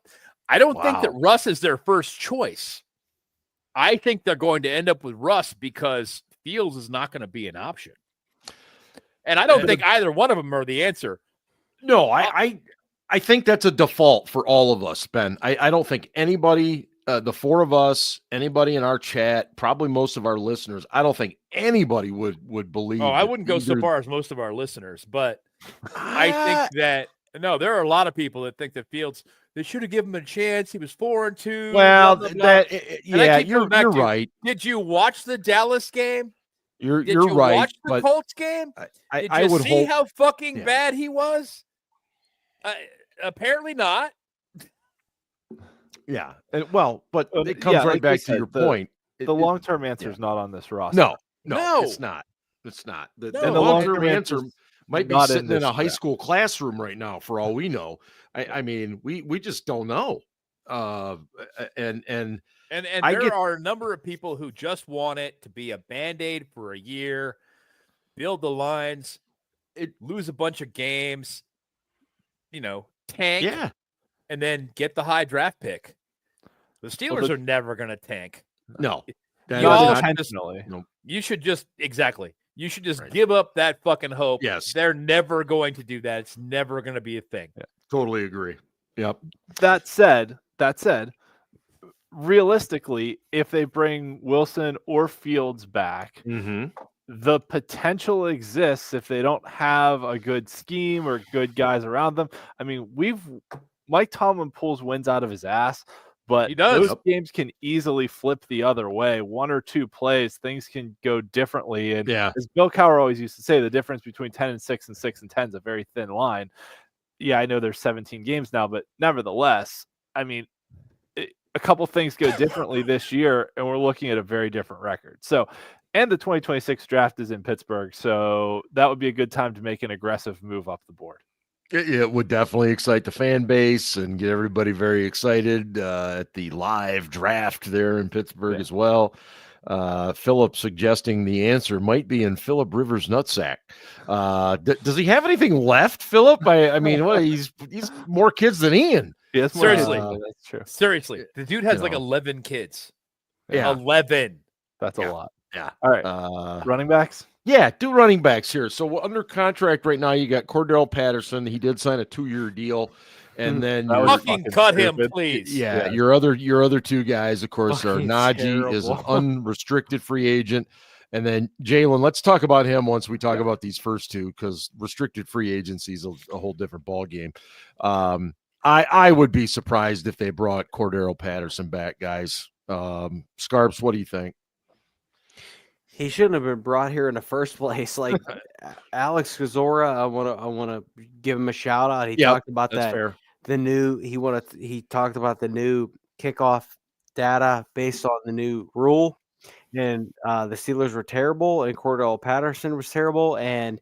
Speaker 2: think that Russ is their first choice. I think they're going to end up with Russ because Fields is not going to be an option. And I don't think either one of them are the answer.
Speaker 1: No, I think that's a default for all of us, Ben. I don't think anybody, the four of us, anybody in our chat, probably most of our listeners, I don't think anybody would believe.
Speaker 2: Oh, I wouldn't go so far as most of our listeners, but I think that there are a lot of people that think that Fields, they should have given him a chance. He was 4-2.
Speaker 1: Well, you're right.
Speaker 2: Did you watch the Dallas game?
Speaker 1: You're
Speaker 2: Did you
Speaker 1: right.
Speaker 2: watch the Colts game? Did
Speaker 1: I
Speaker 2: you
Speaker 1: would
Speaker 2: see how fucking bad he was? Apparently not.
Speaker 1: Yeah. But it comes right back to your point.
Speaker 3: The long-term answer is not on this roster.
Speaker 1: No, it's not. It's not. The long-term answer might be sitting in a high school classroom right now, for all we know. I mean, we just don't know. And
Speaker 2: there are a number of people who just want it to be a Band-Aid for a year, build the lines, lose a bunch of games, tank, and then get the high draft pick. The Steelers are never going to tank.
Speaker 1: No.
Speaker 2: You should just You should just give up that fucking hope.
Speaker 1: Yes.
Speaker 2: They're never going to do that. It's never going to be a thing.
Speaker 1: Yeah, totally agree. Yep.
Speaker 3: That said, realistically, if they bring Wilson or Fields back, the potential exists if they don't have a good scheme or good guys around them. I mean, Mike Tomlin pulls wins out of his ass, but those games can easily flip the other way. One or two plays, things can go differently. And as Bill Cowher always used to say, the difference between 10-6 and 6-10 is a very thin line. Yeah, I know there's 17 games now, but nevertheless, I mean, a couple things go differently this year, and we're looking at a very different record. So, and the 2026 draft is in Pittsburgh, so that would be a good time to make an aggressive move up the board.
Speaker 1: It would definitely excite the fan base and get everybody very excited at the live draft there in Pittsburgh as well. Philip suggesting the answer might be in Philip Rivers' nutsack. Does he have anything left, Philip? I mean, what, he's more kids than Ian.
Speaker 3: Yes,
Speaker 2: Seriously.
Speaker 3: that's true.
Speaker 2: Seriously, the dude has like 11 kids.
Speaker 1: Yeah.
Speaker 2: 11.
Speaker 3: That's a lot.
Speaker 1: Yeah.
Speaker 3: All right. Running backs?
Speaker 1: Yeah, do running backs here. So under contract right now, you got Cordell Patterson. He did sign a 2-year deal. And then
Speaker 2: fucking cut him, please.
Speaker 1: Yeah, your other two guys, of course, are Najee is an unrestricted free agent. And then Jalen, let's talk about him once we talk about these first two, because restricted free agency is a whole different ball game. I would be surprised if they brought Cordell Patterson back, guys. Scarps, what do you think?
Speaker 4: He shouldn't have been brought here in the first place. Like Alex Kozora, I want to give him a shout out. He talked about that.
Speaker 1: Fair.
Speaker 4: He talked about the new kickoff data based on the new rule, and the Steelers were terrible, and Cordell Patterson was terrible, and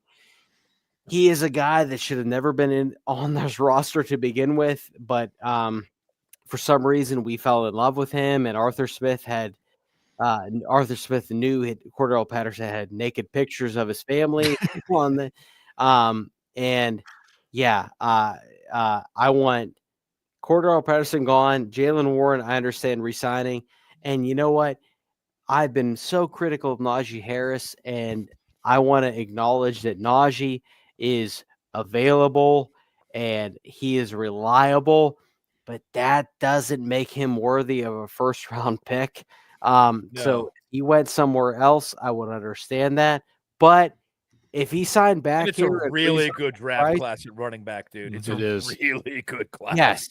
Speaker 4: he is a guy that should have never been on this roster to begin with, but for some reason we fell in love with him, and Arthur Smith knew Cordell Patterson had naked pictures of his family on the, I want Cordell Patterson gone. Jalen Warren, I understand resigning, and you know what? I've been so critical of Najee Harris, and I want to acknowledge that Najee is available and he is reliable, but that doesn't make him worthy of a first-round pick. So if he went somewhere else, I would understand that. But if he signed back,
Speaker 2: it's a really good draft class at running back, dude. It's a really good class.
Speaker 4: Yes.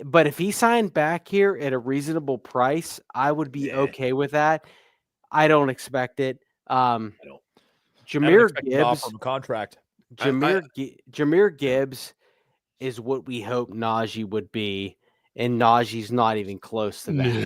Speaker 4: But if he signed back here at a reasonable price, I would be okay with that. I don't expect it. Jahmyr Gibbs
Speaker 2: from a contract.
Speaker 4: Jahmyr Gibbs is what we hope Najee would be, and Najee's not even close to that.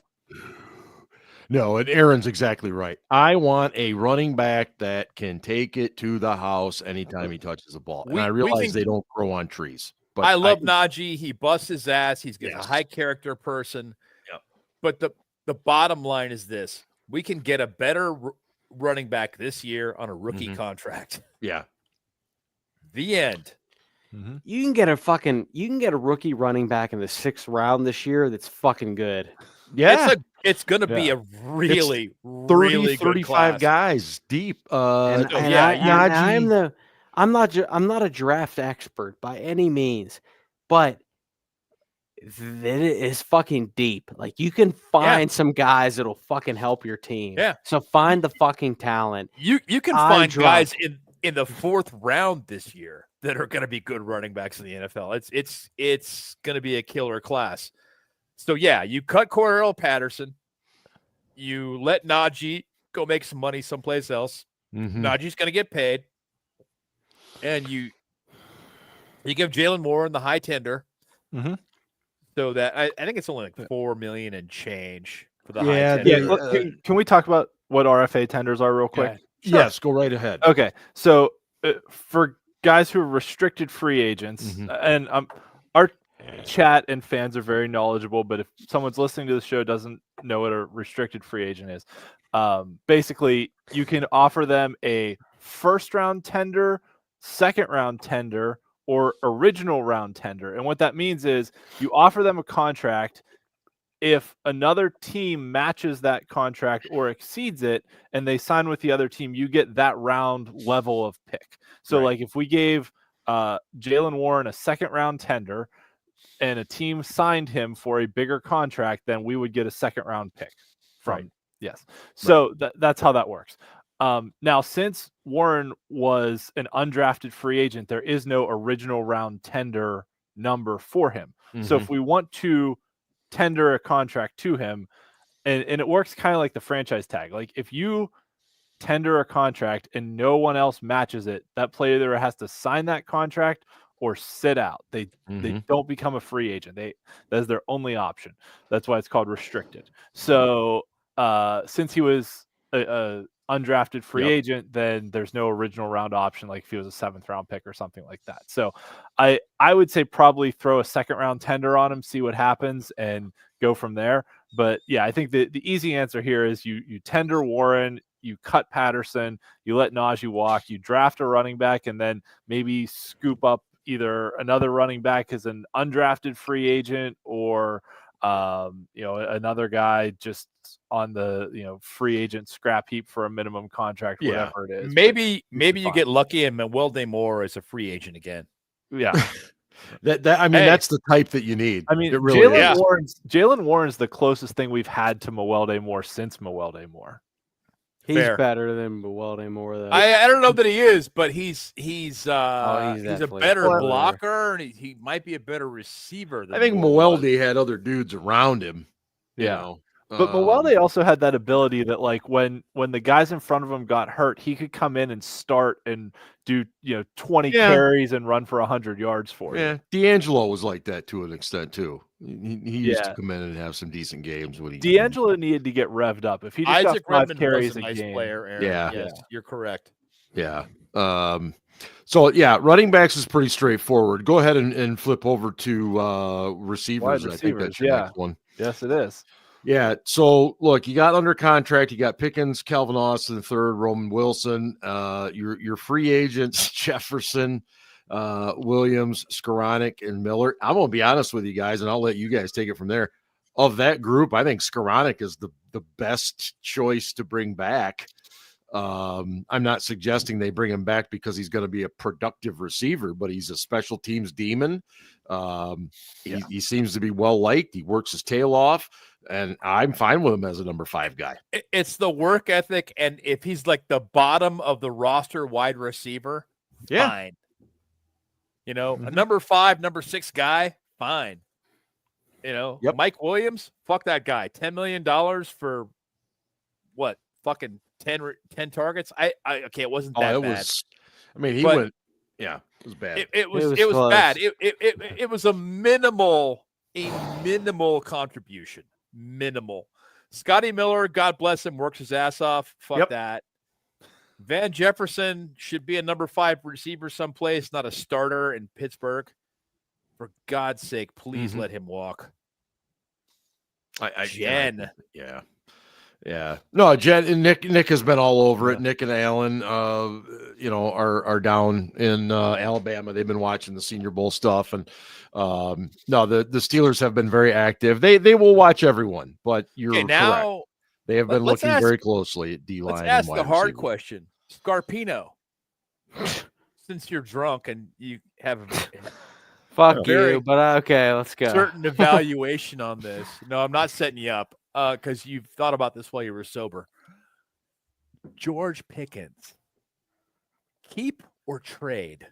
Speaker 1: No, and Aaron's exactly right. I want a running back that can take it to the house anytime he touches the ball. And I realize they don't grow on trees. But
Speaker 2: I love Najee. He busts his ass. He's a high character person.
Speaker 1: Yep.
Speaker 2: But the bottom line is this. We can get a better running back this year on a rookie contract.
Speaker 1: Yeah.
Speaker 2: The end.
Speaker 4: Mm-hmm. You can get a rookie running back in the 6th round this year that's fucking good.
Speaker 1: Yeah.
Speaker 2: It's going to be a really,
Speaker 1: 30,
Speaker 2: really
Speaker 1: 35
Speaker 2: class.
Speaker 1: guys deep.
Speaker 4: I'm not a draft expert by any means, but it is fucking deep. Like, you can find some guys that'll fucking help your team.
Speaker 2: Yeah.
Speaker 4: So find the fucking talent.
Speaker 2: You can find guys in the 4th round this year that are going to be good running backs in the NFL. It's going to be a killer class. So, you cut Cordell Patterson. You let Najee go make some money someplace else. Najee's going to get paid. And you give Jalen Warren the high tender. So that I think it's only like $4 million and change for the high tender.
Speaker 3: Yeah. Look, can we talk about what RFA tenders are real quick?
Speaker 1: Sure. Yes, go right ahead.
Speaker 3: Okay. So for guys who are restricted free agents, and our chat and fans are very knowledgeable, but if someone's listening to the show doesn't know what a restricted free agent is, basically you can offer them a 1st round tender, 2nd round tender, or original round tender. And what that means is you offer them a contract. If another team matches that contract or exceeds it and they sign with the other team, you get that round level of pick. So like if we gave Jalen Warren a 2nd round tender and a team signed him for a bigger contract, then we would get a 2nd round pick from. Yes. So that's how that works. Now, since Warren was an undrafted free agent, there is no original round tender number for him. So if we want to tender a contract to him, and it works kind of like the franchise tag. Like if you tender a contract and no one else matches it, that player either has to sign that contract or sit out. They don't become a free agent. That's their only option. That's why it's called restricted. So since he was a undrafted free agent, then there's no original round option, like if he was a 7th round pick or something like that. So I would say probably throw a 2nd round tender on him, see what happens, and go from there. But yeah, I think the easy answer here is you tender Warren, you cut Patterson, you let Najee walk, you draft a running back, and then maybe scoop up either another running back as an undrafted free agent, or another guy just on the free agent scrap heap for a minimum contract, whatever it is.
Speaker 2: Maybe you get lucky and Manuel Moore is a free agent again.
Speaker 3: Yeah.
Speaker 1: That's the type that you need.
Speaker 3: I mean,
Speaker 1: really
Speaker 3: Jalen Warren's the closest thing we've had to Manuel Moore since Manuel Moore.
Speaker 4: He's better than Manuel Moore, though.
Speaker 2: I don't know that he is, but he's a better blocker, and he might be a better receiver than
Speaker 1: I think Mewelde had other dudes around him.
Speaker 3: Yeah. But Mewelde also had that ability that, like, when the guys in front of him got hurt, he could come in and start and do 20 carries and run for 100 yards for you.
Speaker 1: Yeah, D'Angelo was like that to an extent too. He used to come in and have some decent games when he.
Speaker 3: D'Angelo needed to get revved up. If he just got 5 carries a game,
Speaker 2: player, Aaron. Yes, you're correct.
Speaker 1: Yeah. So running backs is pretty straightforward. Go ahead and flip over to receivers. I think that's your next one.
Speaker 3: Yes, it is.
Speaker 1: Yeah. So look, you got under contract. You got Pickens, Calvin Austin, 3rd, Roman Wilson. Your free agents: Jefferson, Williams, Skoranek, and Miller. I'm gonna be honest with you guys, and I'll let you guys take it from there. Of that group, I think Skoranek is the best choice to bring back. I'm not suggesting they bring him back because he's going to be a productive receiver, but he's a special teams demon. He seems to be well liked. He works his tail off, and I'm fine with him as a number 5 guy.
Speaker 2: It's the work ethic, and if he's like the bottom of the roster wide receiver, fine. A number 5, number 6 guy, fine. Mike Williams, fuck that guy. $10 million for what? Fucking 10 targets. Okay, it wasn't that bad.
Speaker 1: He went. Yeah, it was bad.
Speaker 2: It was bad. It was a minimal contribution. Minimal. Scotty Miller, God bless him, works his ass off. Fuck that. Van Jefferson should be a number 5 receiver someplace, not a starter in Pittsburgh. For God's sake, please let him walk. Jen.
Speaker 1: Yeah. No, Jen and Nick has been all over it. Nick and Alan, are down in Alabama. They've been watching the Senior Bowl stuff, and the Steelers have been very active. They will watch everyone, but you're correct. They have been looking very closely at D-line.
Speaker 2: Let's ask the hard question. Scarpino, since you're drunk and you have
Speaker 4: fuck you, but okay, let's go.
Speaker 2: Certain evaluation on this. No, I'm not setting you up because you've thought about this while you were sober. George Pickens, keep or trade?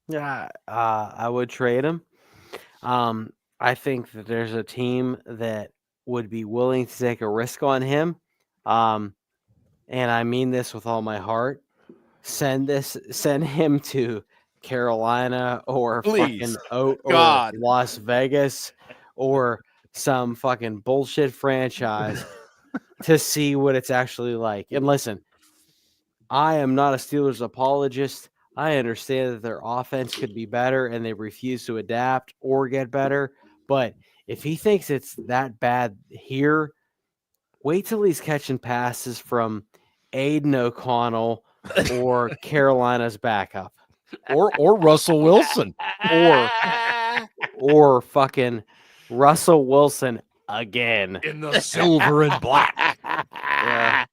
Speaker 4: Yeah, I would trade him. I think that there's a team that would be willing to take a risk on him. And I mean this with all my heart. Send him to Carolina or Las Vegas or some fucking bullshit franchise to see what it's actually like. And listen, I am not a Steelers apologist. I understand that their offense could be better and they refuse to adapt or get better. But if he thinks it's that bad here, wait till he's catching passes from Aiden O'Connell or Carolina's backup.
Speaker 1: Or Russell Wilson.
Speaker 4: Or fucking Russell Wilson again.
Speaker 1: In the silver and black. Yeah.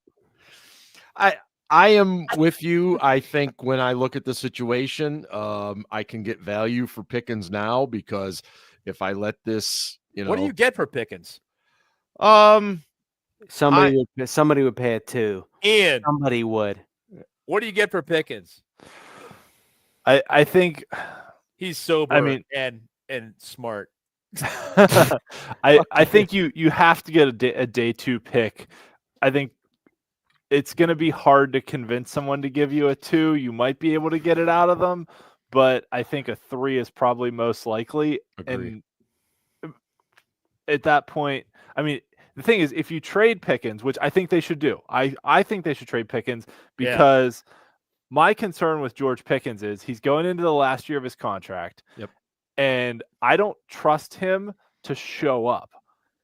Speaker 1: I am with you. I think when I look at the situation, I can get value for Pickens now because if I let this,
Speaker 2: what do you get for Pickens?
Speaker 4: Somebody would pay it too.
Speaker 2: Ian,
Speaker 4: somebody would.
Speaker 2: What do you get for Pickens?
Speaker 3: I think
Speaker 2: he's sober. And smart.
Speaker 3: I think you have to get a day 2 pick. I think it's going to be hard to convince someone to give you a 2. You might be able to get it out of them, but I think a 3 is probably most likely.
Speaker 1: Agree.
Speaker 3: And at that point, I mean, the thing is, if you trade Pickens, which I think they should do, I think they should trade Pickens because my concern with George Pickens is he's going into the last year of his contract.
Speaker 1: Yep.
Speaker 3: And I don't trust him to show up.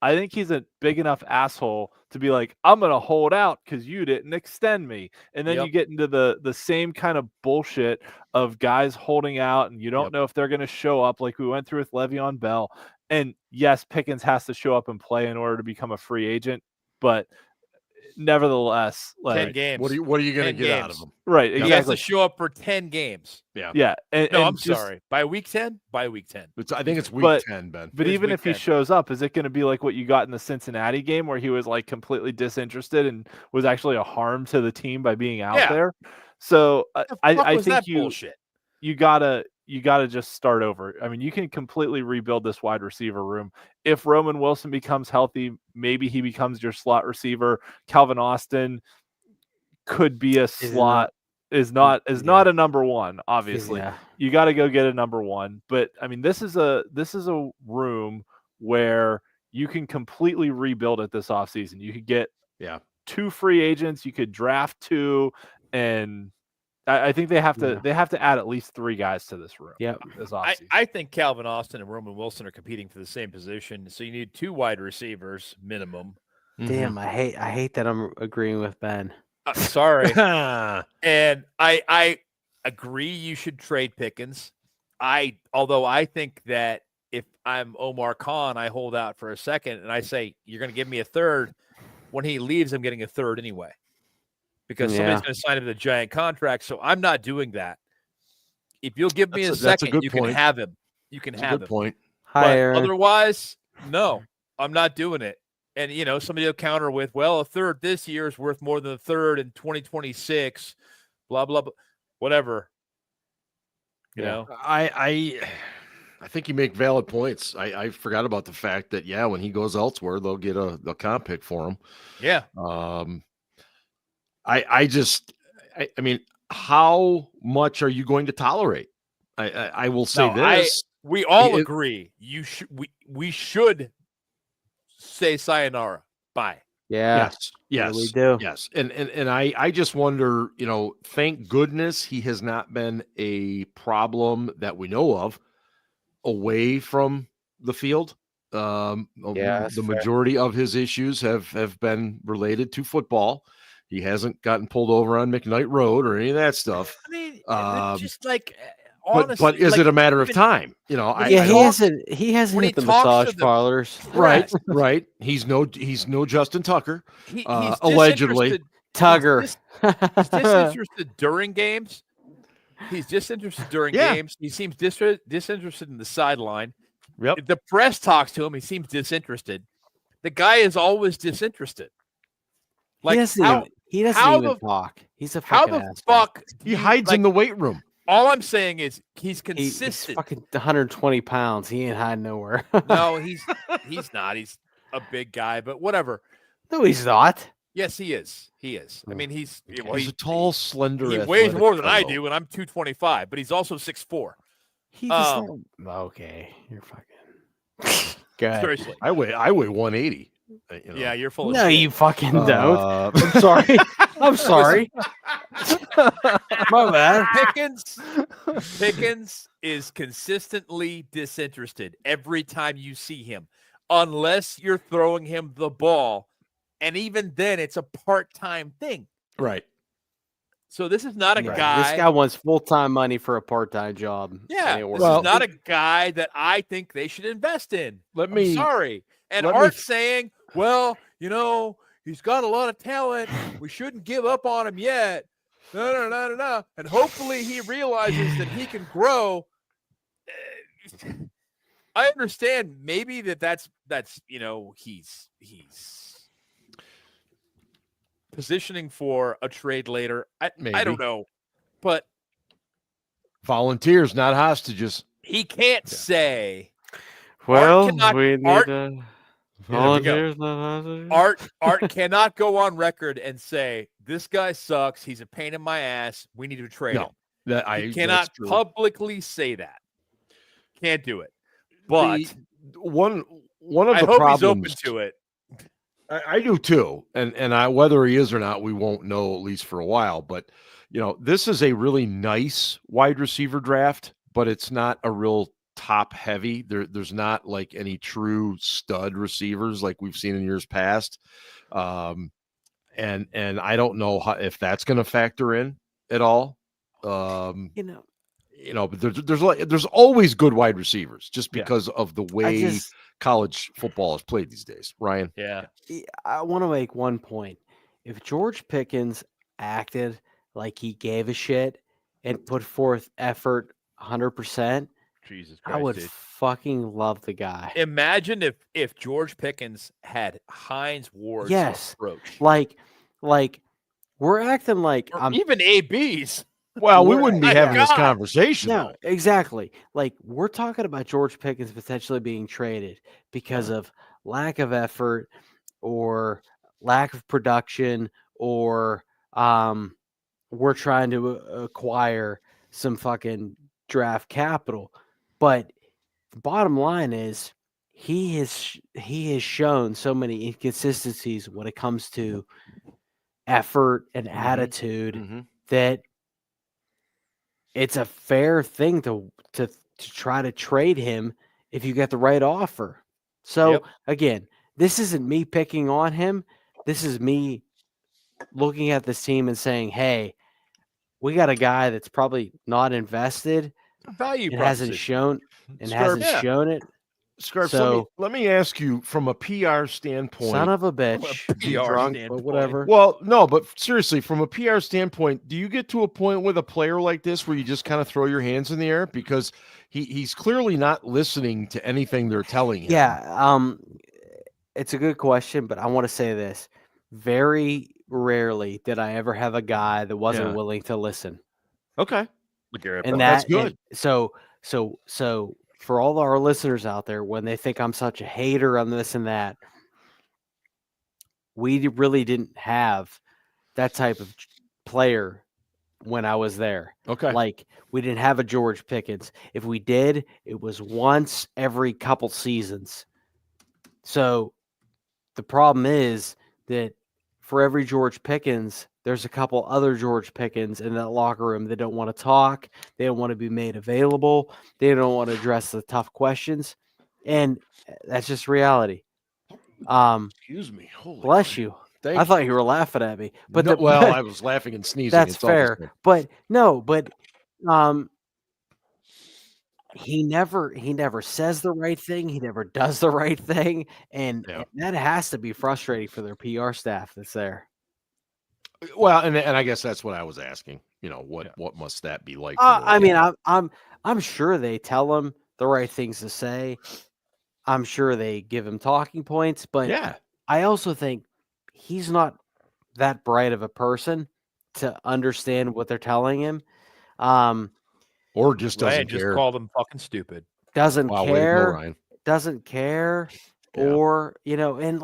Speaker 3: I think he's a big enough asshole to be like, I'm going to hold out because you didn't extend me. And then you get into the same kind of bullshit of guys holding out and you don't know if they're going to show up like we went through with Le'Veon Bell. And yes, Pickens has to show up and play in order to become a free agent, but nevertheless, like
Speaker 2: 10 games.
Speaker 1: What are you going to get out of him?
Speaker 3: Right,
Speaker 2: He has to show up for 10 games.
Speaker 3: Yeah.
Speaker 2: I'm sorry. By week 10? By week 10.
Speaker 1: I think it's week 10, Ben.
Speaker 3: But even if he shows up, is it going to be like what you got in the Cincinnati game where he was like completely disinterested and was actually a harm to the team by being out there? So I think you gotta just start over. I mean, you can completely rebuild this wide receiver room. If Roman Wilson becomes healthy, maybe he becomes your slot receiver. Calvin Austin could be a slot. Is not a number one. Obviously, you got to go get a number one. But I mean, this is a room where you can completely rebuild it this offseason. You could get 2 free agents. You could draft 2, and I think they have to add at least 3 guys to this room.
Speaker 4: Yeah,
Speaker 3: this offseason.
Speaker 2: I think Calvin Austin and Roman Wilson are competing for the same position, so you need 2 wide receivers minimum.
Speaker 4: Damn, I hate that I'm agreeing with Ben.
Speaker 2: Sorry, and I agree you should trade Pickens. Although I think that if I'm Omar Khan, I hold out for a second and I say you're going to give me a third. When he leaves, I'm getting a third anyway. Because somebody's going to sign him to a giant contract, so I'm not doing that. If you'll give me a second, you can have him. You can have him.
Speaker 1: Good point.
Speaker 2: Otherwise, no, I'm not doing it. And, somebody will counter with, well, a third this year is worth more than a third in 2026, blah, blah, blah, whatever. You know?
Speaker 1: I think you make valid points. I forgot about the fact that, when he goes elsewhere, they'll get a comp pick for him.
Speaker 2: Yeah.
Speaker 1: I mean, how much are you going to tolerate? I will say this.
Speaker 2: We all agree. We should say sayonara. Bye.
Speaker 4: Yeah.
Speaker 1: Yes.
Speaker 4: We do.
Speaker 1: Yes. And I just wonder, thank goodness he has not been a problem that we know of away from the field. The majority of his issues have been related to football. He hasn't gotten pulled over on McKnight Road or any of that stuff.
Speaker 2: I mean, just like, honestly,
Speaker 1: but is it a matter of time?
Speaker 4: He hasn't hit the massage parlors.
Speaker 1: Right. He's no Justin Tucker.
Speaker 2: He's
Speaker 1: allegedly.
Speaker 4: Tugger.
Speaker 2: He's disinterested during games. He's disinterested during games. He seems disinterested in the sideline.
Speaker 1: Yep.
Speaker 2: If the press talks to him, he seems disinterested. The guy is always disinterested. Like
Speaker 4: he doesn't even talk. He's a fucking
Speaker 2: how the
Speaker 4: asshole.
Speaker 2: fuck
Speaker 1: he hides in the weight room.
Speaker 2: All I'm saying is he's consistent.
Speaker 4: He's fucking 120 pounds. He ain't hiding nowhere.
Speaker 2: No, he's not. He's a big guy, but whatever.
Speaker 4: No, he's not.
Speaker 2: Yes, he is. He is. I mean, he's
Speaker 1: a tall, slender.
Speaker 2: He weighs more than I do, and I'm 225. But he's also 6'4".
Speaker 4: He just okay. You're fucking. Good.
Speaker 2: Seriously,
Speaker 1: I weigh 180.
Speaker 2: Yeah, you're full of
Speaker 4: no,
Speaker 2: shit.
Speaker 4: you fucking don't. I'm sorry. I'm sorry. My bad.
Speaker 2: Pickens is consistently disinterested every time you see him, unless you're throwing him the ball, and even then, it's a part-time thing.
Speaker 1: Right.
Speaker 2: So this is not a guy.
Speaker 4: This guy wants full-time money for a part-time job.
Speaker 2: Yeah, this is not a guy that I think they should invest in. I'm sorry. And Art's saying, well, he's got a lot of talent. We shouldn't give up on him yet. No. And hopefully he realizes that he can grow. I understand maybe that's he's positioning for a trade later. I don't know. But
Speaker 1: volunteers, not hostages.
Speaker 2: He can't say.
Speaker 4: Well, we need volunteers.
Speaker 2: Art cannot go on record and say this guy sucks. He's a pain in my ass. We need to trade him. He cannot publicly say that. Can't do it. But
Speaker 1: one of
Speaker 2: I
Speaker 1: the
Speaker 2: hope
Speaker 1: problems,
Speaker 2: he's open to it.
Speaker 1: I do too. And I, whether he is or not, we won't know, at least for a while. But, this is a really nice wide receiver draft, but it's not a real top heavy. There's not like any true stud receivers like we've seen in years past. And I don't know if that's going to factor in at all. But there's always good wide receivers just because of the way college football is played these days. Ryan.
Speaker 2: Yeah.
Speaker 4: I want to make one point. If George Pickens acted like he gave a shit and put forth effort 100%,
Speaker 2: Jesus Christ,
Speaker 4: I would fucking love the guy.
Speaker 2: Imagine if George Pickens had Hines Ward's approach.
Speaker 4: Like we're acting like
Speaker 2: even ABs.
Speaker 1: Well, we wouldn't be having this conversation.
Speaker 4: No, exactly. Like we're talking about George Pickens potentially being traded because of lack of effort or lack of production, or we're trying to acquire some fucking draft capital. But the bottom line is he has shown so many inconsistencies when it comes to effort and attitude that it's a fair thing to try to trade him if you get the right offer. So again, this isn't me picking on him. This is me looking at this team and saying, hey, we got a guy that's probably not invested.
Speaker 2: Value
Speaker 4: hasn't shown it.
Speaker 1: Scarf, so let me ask you from a PR standpoint.
Speaker 4: Son of a bitch.
Speaker 1: Or whatever. Well, no, but seriously, from a PR standpoint, do you get to a point with a player like this where you just kind of throw your hands in the air? Because he's clearly not listening to anything they're telling him.
Speaker 4: Yeah. It's a good question, but I want to say this. Very rarely did I ever have a guy that wasn't willing to listen.
Speaker 1: Okay.
Speaker 4: And that's good. And so for all our listeners out there, when they think I'm such a hater on this and that, we really didn't have that type of player when I was there.
Speaker 1: Okay.
Speaker 4: Like we didn't have a George Pickens. If we did, it was once every couple seasons. So the problem is that for every George Pickens, there's a couple other George Pickens in that locker room that don't want to talk. They don't want to be made available. They don't want to address the tough questions. And that's just reality.
Speaker 1: Excuse me. Holy
Speaker 4: bless you. I thought you were laughing at me. But
Speaker 1: I was laughing and sneezing.
Speaker 4: That's fair. But he never says the right thing. He never does the right thing. And that has to be frustrating for their PR staff that's there.
Speaker 1: Well, and I guess that's what I was asking. What must that be like?
Speaker 4: I mean, I'm sure they tell him the right things to say. I'm sure they give him talking points, but I also think he's not that bright of a person to understand what they're telling him.
Speaker 1: Or just doesn't care.
Speaker 2: Just call them fucking stupid.
Speaker 4: Doesn't care. Doesn't care. Or, and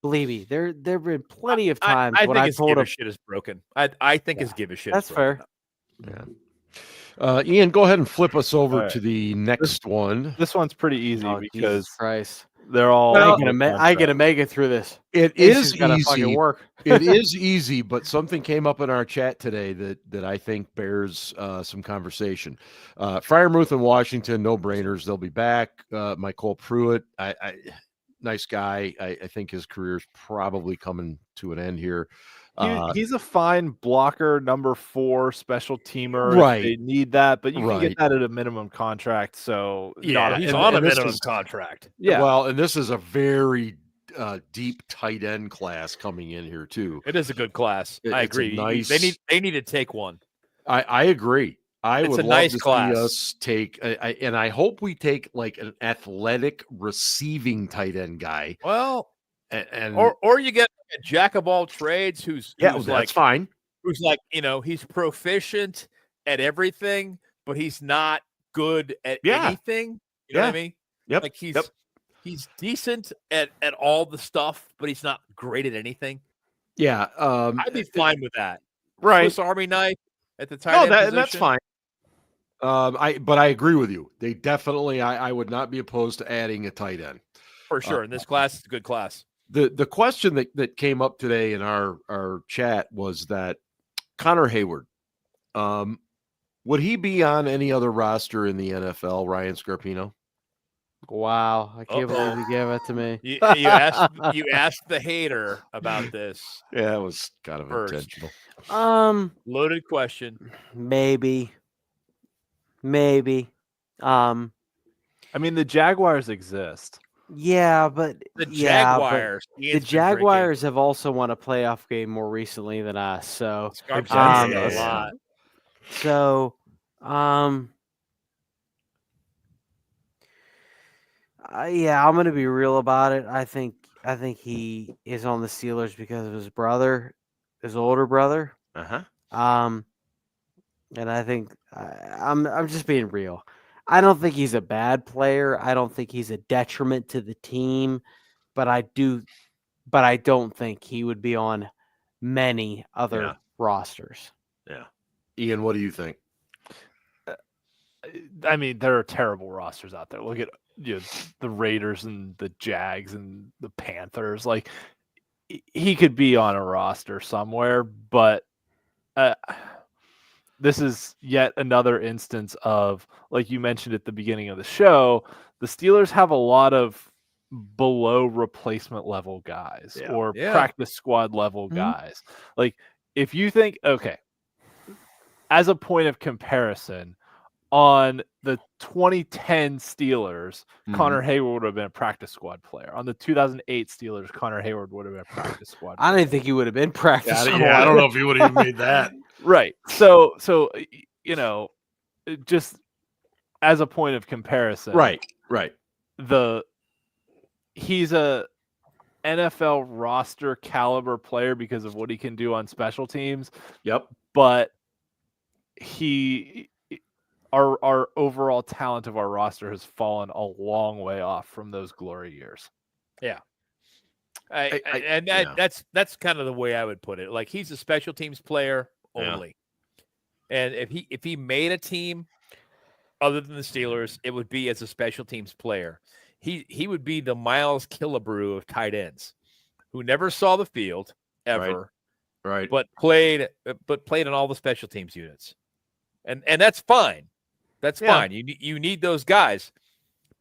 Speaker 4: believe me, there have been plenty of times when I told him
Speaker 2: shit is broken. I think his give a shit.
Speaker 4: That's fair.
Speaker 1: Yeah. Ian, go ahead and flip us over to the next one.
Speaker 3: This one's pretty easy because
Speaker 4: Jesus Christ.
Speaker 3: They're all.
Speaker 4: I get to make it through this.
Speaker 1: It is
Speaker 4: easy. Fucking work.
Speaker 1: It is easy, but something came up in our chat today that I think bears some conversation. Freiermuth in Washington, no brainers. They'll be back. Michael Pruitt, nice guy. I think his career's probably coming to an end here.
Speaker 3: He's a fine blocker, number 4 special teamer.
Speaker 1: Right.
Speaker 3: If they need that, but you can get that at a minimum contract. So
Speaker 2: he's on a minimum contract.
Speaker 3: Yeah.
Speaker 1: Well, and this is a very deep tight end class coming in here too.
Speaker 2: It is a good class. I agree. They need to take one.
Speaker 1: I agree.
Speaker 2: It's
Speaker 1: would
Speaker 2: a
Speaker 1: love
Speaker 2: nice
Speaker 1: to
Speaker 2: class.
Speaker 1: see us take, and I hope we take like an athletic receiving tight end guy.
Speaker 2: Well,
Speaker 1: and
Speaker 2: or you get a jack of all trades who's
Speaker 1: that's fine.
Speaker 2: Who's like, he's proficient at everything, but he's not good at anything. You know what I mean?
Speaker 1: Yep.
Speaker 2: Like he's decent at all the stuff, but he's not great at anything.
Speaker 1: Yeah.
Speaker 2: I'd be fine with that.
Speaker 1: Right.
Speaker 2: Swiss Army knife. at the tight end position?
Speaker 1: That's fine. But I agree with you. They definitely, I would not be opposed to adding a tight end
Speaker 2: For sure. And this class is a good class.
Speaker 1: The question that came up today in our chat was that Connor Hayward, would he be on any other roster in the NFL, Ryan Scarpino?
Speaker 4: Wow, I can't believe you gave it to me.
Speaker 2: You asked the hater about this.
Speaker 1: Yeah, it was kind of intentional.
Speaker 2: Loaded question.
Speaker 4: Maybe.
Speaker 3: I mean, the Jaguars exist.
Speaker 4: Yeah, but
Speaker 2: the Jaguars
Speaker 4: have also won a playoff game more recently than us. So
Speaker 2: a lot.
Speaker 4: So yeah, I'm gonna be real about it. I think he is on the Steelers because of his brother, his older brother. And I think I'm just being real. I don't think he's a bad player. I don't think he's a detriment to the team, but I don't think he would be on many other rosters.
Speaker 1: Yeah. Ian, what do you think?
Speaker 3: I mean, there are terrible rosters out there. Look at the Raiders and the Jags and the Panthers. Like, he could be on a roster somewhere, but this is yet another instance of, like you mentioned at the beginning of the show, the Steelers have a lot of below replacement level guys or practice squad level guys. Like, if you think, okay, as a point of comparison, on the 2010 Steelers, Connor Hayward would have been a practice squad player. On the 2008 Steelers, Connor Hayward would have been a practice squad player.
Speaker 4: I didn't think he would have been practice squad.
Speaker 1: Yeah, I don't know if he would have even made that.
Speaker 3: Right. So just as a point of comparison.
Speaker 1: Right.
Speaker 3: He's a NFL roster caliber player because of what he can do on special teams.
Speaker 1: Yep.
Speaker 3: But our overall talent of our roster has fallen a long way off from those glory years.
Speaker 2: Yeah. That's kind of the way I would put it. Like, he's a special teams player only. And if he made a team other than the Steelers, it would be as a special teams player. He would be the Miles Killebrew of tight ends, who never saw the field ever,
Speaker 1: right?
Speaker 2: But played on all the special teams units, and that's fine. That's fine. You need those guys,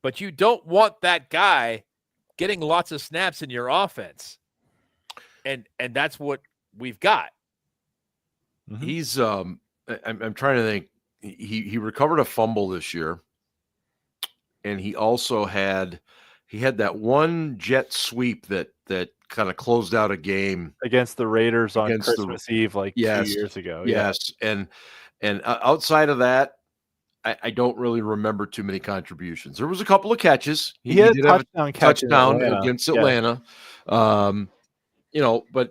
Speaker 2: but you don't want that guy getting lots of snaps in your offense, and that's what we've got.
Speaker 1: He's I'm trying to think. He recovered a fumble this year, and he also had that one jet sweep that kind of closed out a game
Speaker 3: against the Raiders on Christmas Eve, 2 years ago.
Speaker 1: Yes, and outside of that, I don't really remember too many contributions. There was a couple of catches.
Speaker 3: He did have
Speaker 1: a touchdown against Atlanta. But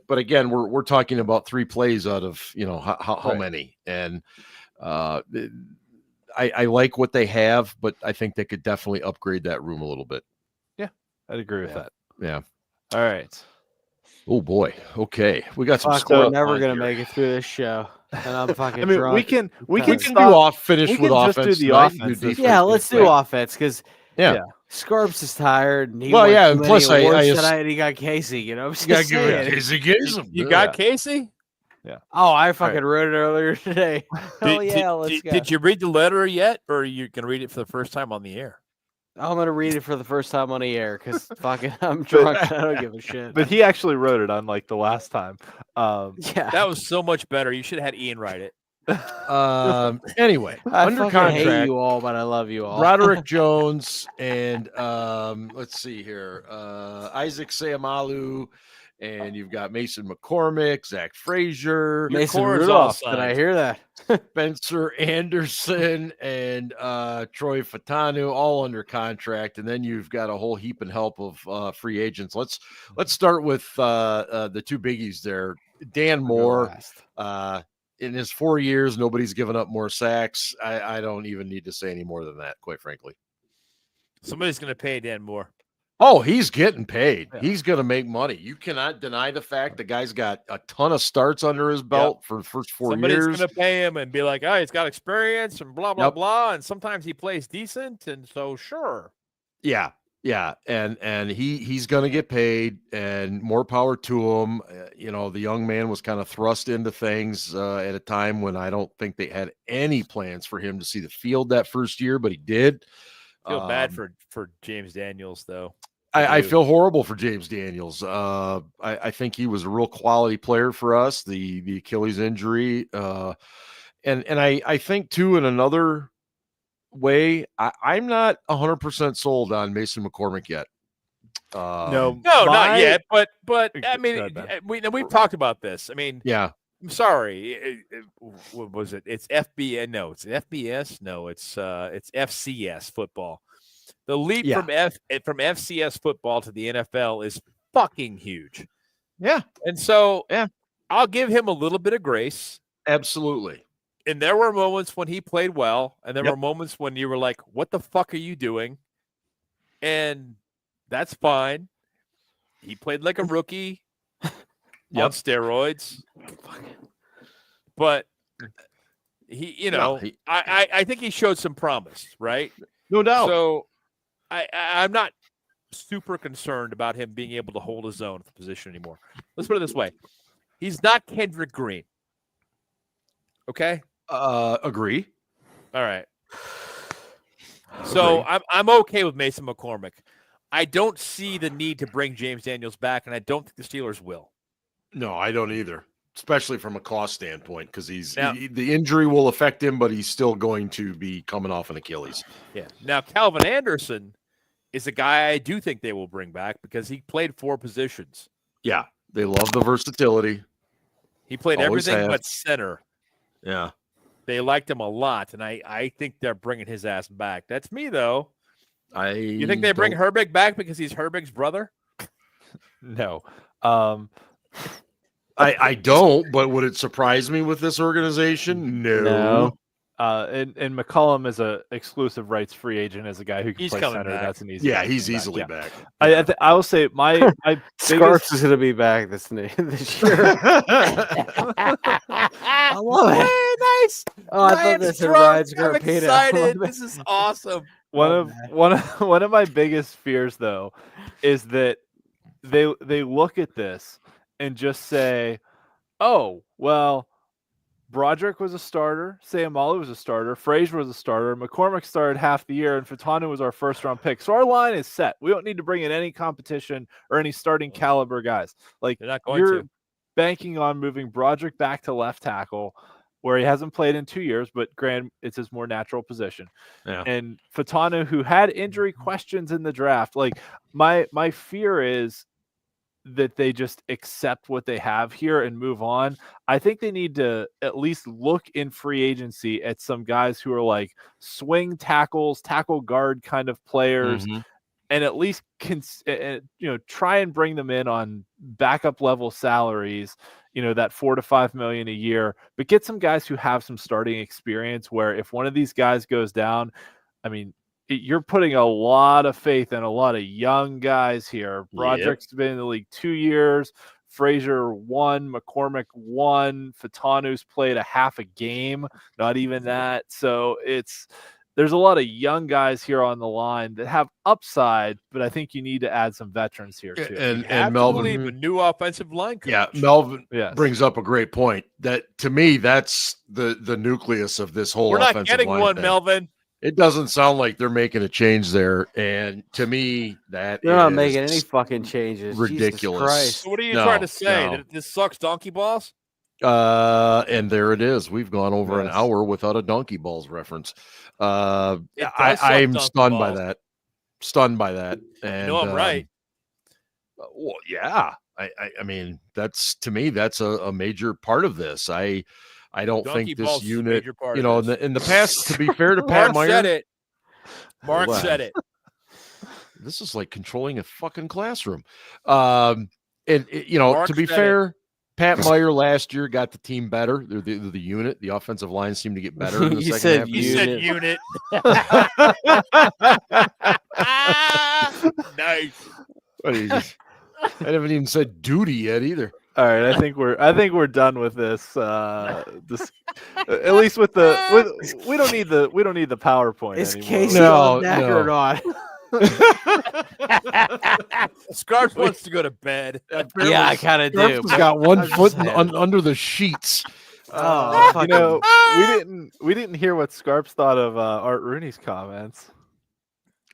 Speaker 1: again, we're talking about 3 plays out of how many, and I like what they have, but I think they could definitely upgrade that room a little bit.
Speaker 3: Yeah, I'd agree with that.
Speaker 1: Yeah.
Speaker 3: All right.
Speaker 1: Oh boy. Okay, we got some
Speaker 4: We're
Speaker 1: score.
Speaker 4: never gonna make it through this show, and I'm fucking.
Speaker 3: I mean,
Speaker 4: drunk.
Speaker 3: we can
Speaker 1: finish with offense.
Speaker 3: Do the offense.
Speaker 4: Yeah, let's do offense because Scarps is tired, and he
Speaker 1: and plus
Speaker 4: tonight, and he got Casey.
Speaker 1: You got Casey.
Speaker 2: You got Casey.
Speaker 4: Yeah. Oh, I fucking wrote it earlier today. Let's go.
Speaker 2: Did you read the letter yet, or are you gonna read it for the first time on the air?
Speaker 4: I'm gonna read it for the first time on the air because fucking I'm drunk. I don't give a shit.
Speaker 3: But he actually wrote it unlike the last time.
Speaker 2: That was so much better. You should have had Ian write it.
Speaker 1: Anyway,
Speaker 4: I
Speaker 1: under contract,
Speaker 4: hate you all, but I love you all.
Speaker 1: Roderick Jones and let's see here, Isaac Seumalo, and you've got Mason McCormick, Zach Frazier,
Speaker 4: Mason Rudolph. Did I hear that?
Speaker 1: Spencer Anderson, and Troy Fatanu, all under contract, and then you've got a whole heap and help of free agents. Let's start with the 2 biggies there. Dan Moore. In his 4 years, nobody's given up more sacks. I don't even need to say any more than that, quite frankly.
Speaker 2: Somebody's going to pay Dan Moore.
Speaker 1: Oh, he's getting paid.
Speaker 3: Yeah.
Speaker 1: He's going to make money. You cannot deny the fact the guy's got a ton of starts under his belt for the first 4
Speaker 2: Somebody's
Speaker 1: years.
Speaker 2: going to pay him and be like, oh, he's got experience and blah, blah,
Speaker 1: Yep.
Speaker 2: blah. And sometimes he plays decent. And so, sure.
Speaker 1: Yeah. Yeah. And he's going to get paid, and more power to him. The young man was kind of thrust into things at a time when I don't think they had any plans for him to see the field that first year, but he did.
Speaker 2: Feel bad for James Daniels, though.
Speaker 1: I feel horrible for James Daniels. I think he was a real quality player for us. The Achilles injury, and I think too, in another way, I'm not 100% sold on Mason McCormick yet.
Speaker 2: No, not yet. But I mean, we've talked about this. I mean,
Speaker 1: yeah.
Speaker 2: I'm sorry. What was it? It's FBS. No, it's FBS. No, it's FCS football. The leap from FCS football to the NFL is fucking huge.
Speaker 1: Yeah.
Speaker 2: And so I'll give him a little bit of grace.
Speaker 1: Absolutely.
Speaker 2: And there were moments when he played well, and there were moments when you were like, what the fuck are you doing? And that's fine. He played like a rookie on steroids. But he, I think he showed some promise, right?
Speaker 1: No doubt.
Speaker 2: So I'm not super concerned about him being able to hold his own at the position anymore. Let's put it this way. He's not Kendrick Green. Okay?
Speaker 1: Agree.
Speaker 2: All right. So I'm okay with Mason McCormick. I don't see the need to bring James Daniels back, and I don't think the Steelers will.
Speaker 1: No, I don't either, especially from a cost standpoint, because the injury will affect him, but he's still going to be coming off an Achilles.
Speaker 2: Yeah. Now, Calvin Anderson is a guy I do think they will bring back because he played 4 positions.
Speaker 1: Yeah, they love the versatility.
Speaker 2: He played everything but center.
Speaker 1: Yeah.
Speaker 2: They liked him a lot, and I think they're bringing his ass back. That's me, though. You think they bring Herbig back because he's Herbig's brother?
Speaker 3: No.
Speaker 1: I don't, but would it surprise me with this organization? No.
Speaker 3: And McCollum is a exclusive rights free agent as a guy who can play center.
Speaker 2: Back.
Speaker 3: That's an easy.
Speaker 1: Yeah, he's easily back.
Speaker 3: I will say my
Speaker 4: Scarf is going to be back this year. I love it.
Speaker 2: Hey, nice.
Speaker 4: Oh, I thought this ride's
Speaker 2: I'm excited. This is awesome.
Speaker 3: One of my biggest fears, though, is that they look at this and just say, "Oh, well, Broderick was a starter, Sayamali was a starter, Frazier was a starter, McCormick started half the year, and Fatanu was our first-round pick. So our line is set. We don't need to bring in any competition or any starting caliber guys. Like you're banking on moving Broderick back to left tackle, where he hasn't played in 2 years, but granted, it's his more natural position.
Speaker 1: Yeah.
Speaker 3: And Fatanu, who had injury questions in the draft, like my fear is that they just accept what they have here and move on. I think they need to at least look in free agency at some guys who are like swing tackles, tackle guard kind of players, and at least try and bring them in on backup level salaries, that $4 to $5 million a year, but get some guys who have some starting experience where if one of these guys goes down, I mean, you're putting a lot of faith in a lot of young guys here. Broderick's been in the league 2 years. Frazier 1, McCormick 1, Fatanu's played a half a game, not even that. So there's a lot of young guys here on the line that have upside, but I think you need to add some veterans here too.
Speaker 1: And Melvin,
Speaker 2: a new offensive line coach.
Speaker 1: Yeah, Melvin brings up a great point. That to me, that's the nucleus of this whole.
Speaker 2: We're not
Speaker 1: offensive
Speaker 2: getting
Speaker 1: line
Speaker 2: one,
Speaker 1: thing.
Speaker 2: Melvin.
Speaker 1: It doesn't sound like they're making a change there, and to me, they're
Speaker 4: not making any fucking changes.
Speaker 1: Ridiculous.
Speaker 2: So what are you trying to say? That this sucks donkey balls?
Speaker 1: And there it is. We've gone over an hour without a donkey balls reference. I'm stunned by that. Stunned by that. And
Speaker 2: I'm right.
Speaker 1: Well, yeah. I mean, that's to me, that's a major part of this. I don't think this unit, in the past, to be fair to Pat Meyer,
Speaker 2: said it. Mark said it.
Speaker 1: This is like controlling a fucking classroom. To be fair, Pat Meyer last year got the team better. They're the unit. The offensive line seemed to get better in the
Speaker 4: You
Speaker 1: second
Speaker 4: said
Speaker 1: half.
Speaker 2: You said unit. Nice.
Speaker 1: I haven't even said duty yet either.
Speaker 3: All right, I think we're done with this. This at least with we don't need the PowerPoint
Speaker 4: Is
Speaker 3: anymore.
Speaker 4: Casey
Speaker 1: No,
Speaker 4: on deck
Speaker 1: no.
Speaker 4: or not?
Speaker 2: Scarf wants to go to bed.
Speaker 4: Yeah, I kind of do.
Speaker 1: Scarf's got one
Speaker 4: I'm
Speaker 1: foot
Speaker 4: just saying.
Speaker 1: under the sheets.
Speaker 4: Oh,
Speaker 3: You know, we didn't hear what Scarps thought of Art Rooney's comments.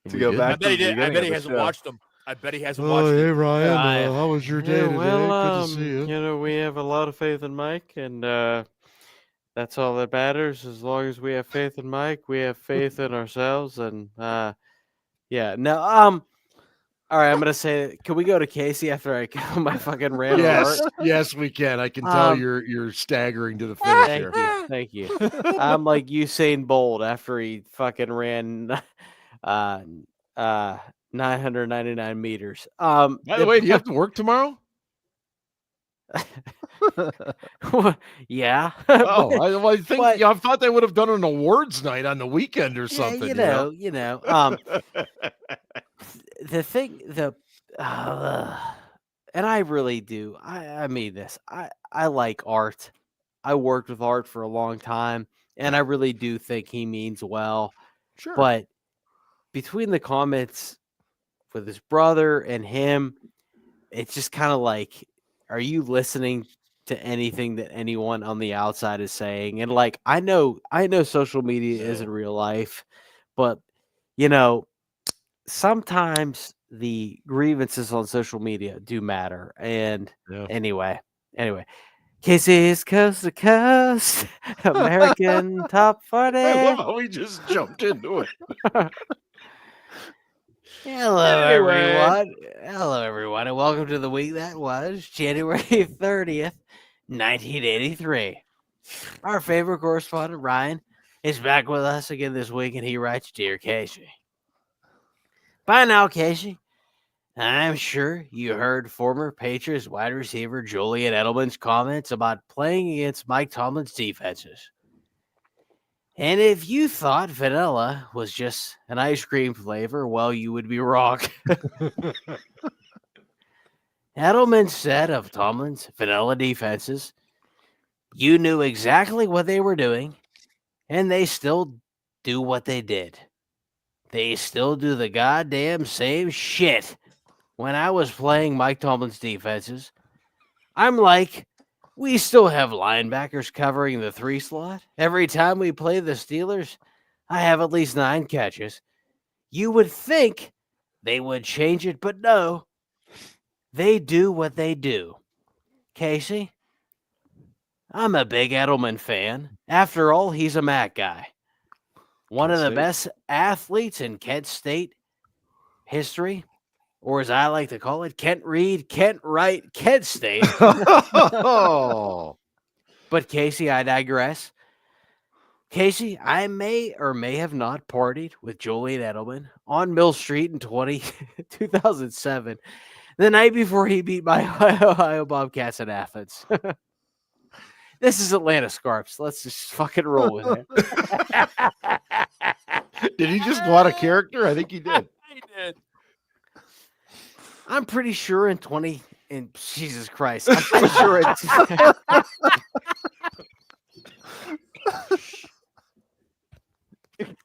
Speaker 3: To
Speaker 1: We
Speaker 3: go
Speaker 1: did?
Speaker 3: back
Speaker 2: I bet he
Speaker 3: to the
Speaker 2: did. I
Speaker 3: beginning
Speaker 2: bet
Speaker 3: of
Speaker 2: he
Speaker 3: the
Speaker 2: hasn't
Speaker 3: show.
Speaker 2: watched them. I bet he hasn't watched
Speaker 1: Oh, hey
Speaker 2: them.
Speaker 1: Ryan, how was your day today? Good to see you.
Speaker 4: You know, we have a lot of faith in Mike, and that's all that matters. As long as we have faith in Mike, we have faith in ourselves, and yeah. No, all right, I'm gonna say, can we go to Casey after I go my fucking rant? on
Speaker 1: Yes,
Speaker 4: Art?
Speaker 1: yes, we can. I can tell you're staggering to the finish here.
Speaker 4: Thank you. I'm like Usain Bolt after he fucking ran 999 meters.
Speaker 1: By the way, do you have to work tomorrow?
Speaker 4: Yeah.
Speaker 1: Oh, I think
Speaker 4: but-
Speaker 1: I thought they would have done an awards night on the weekend or
Speaker 4: Yeah,
Speaker 1: something.
Speaker 4: you know. The thing, and I really do. I mean this. I like Art. I worked with Art for a long time, and I really do think he means well.
Speaker 1: Sure.
Speaker 4: But between the comments with his brother and him, it's just kind of like, are you listening to anything that anyone on the outside is saying? And like, I know social media isn't real life, but you know, sometimes the grievances on social media do matter. And
Speaker 1: Yeah.
Speaker 4: anyway, Casey's coast to coast, American top 40.
Speaker 1: I love how we just jumped into it.
Speaker 4: Hello,
Speaker 1: Anyway.
Speaker 4: everyone. Hello, everyone, and welcome to the week that was January 30th, 1983. Our favorite correspondent, Ryan, is back with us again this week, and he writes, Dear Casey. By now, Casey, I'm sure you heard former Patriots wide receiver Julian Edelman's comments about playing against Mike Tomlin's defenses. And if you thought vanilla was just an ice cream flavor, well, you would be wrong. Edelman said of Tomlin's vanilla defenses, you knew exactly what they were doing, and they still do what they did. They still do the goddamn same shit. When I was playing Mike Tomlin's defenses, I'm like, we still have linebackers covering the 3 slot. Every time we play the Steelers, I have at least 9 catches. You would think they would change it, but no. They do what they do. Casey, I'm a big Edelman fan. After all, he's a MAC guy. One of the best athletes in Kent State history, or as I like to call it, Kent Reed, Kent Wright, Kent State.
Speaker 1: Oh.
Speaker 4: But Casey, I digress. Casey, I may or may have not partied with Julian Edelman on Mill Street in 2007, the night before he beat my Ohio Bobcats in Athens. This is Atlanta Scarps. Let's just fucking roll with it.
Speaker 1: Did he just go out of character? I think he did.
Speaker 2: He did.
Speaker 4: I'm pretty sure in Jesus Christ. I'm pretty sure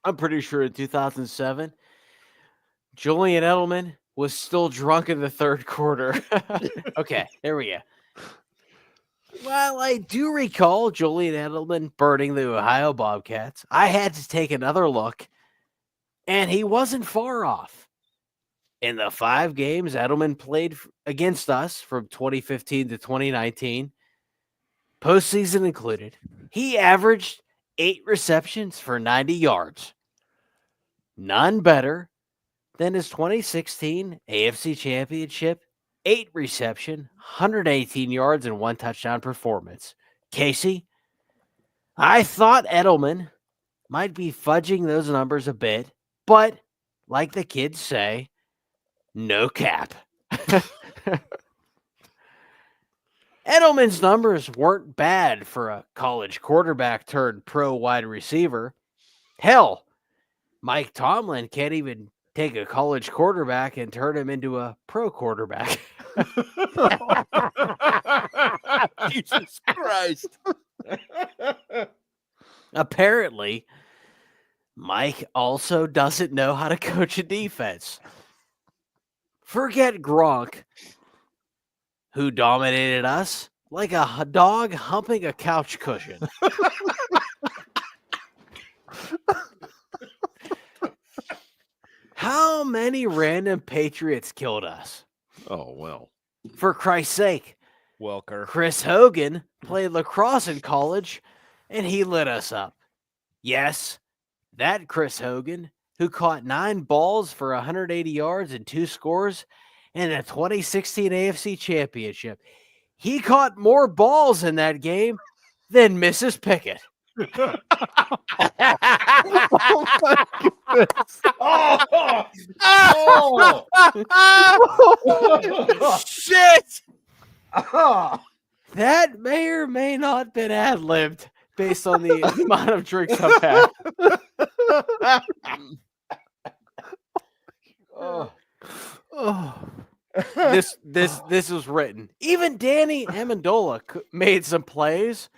Speaker 4: I'm pretty sure in 2007, Julian Edelman was still drunk in the third quarter. Okay, there we go. Well, I do recall Julian Edelman burning the Ohio Bobcats. I had to take another look, and he wasn't far off. In the 5 games Edelman played against us from 2015 to 2019, postseason included, he averaged 8 receptions for 90 yards. None better than his 2016 AFC Championship 8 reception, 118 yards, and 1 touchdown performance. Casey, I thought Edelman might be fudging those numbers a bit, but like the kids say, no cap. Edelman's numbers weren't bad for a college quarterback turned pro wide receiver. Hell, Mike Tomlin can't even take a college quarterback and turn him into a pro quarterback.
Speaker 2: Jesus Christ.
Speaker 4: Apparently, Mike also doesn't know how to coach a defense. Forget Gronk, who dominated us like a dog humping a couch cushion. How many random Patriots killed us?
Speaker 1: Oh, well.
Speaker 4: For Christ's sake,
Speaker 2: Welker.
Speaker 4: Chris Hogan played lacrosse in college, and he lit us up. Yes, that Chris Hogan, who caught 9 balls for 180 yards and 2 scores in the 2016 AFC Championship. He caught more balls in that game than Mrs. Pickett.
Speaker 2: Shit!
Speaker 4: That may or may not have been ad-libbed based on the amount of drinks I've had. This was written. Even Danny Amendola made some plays,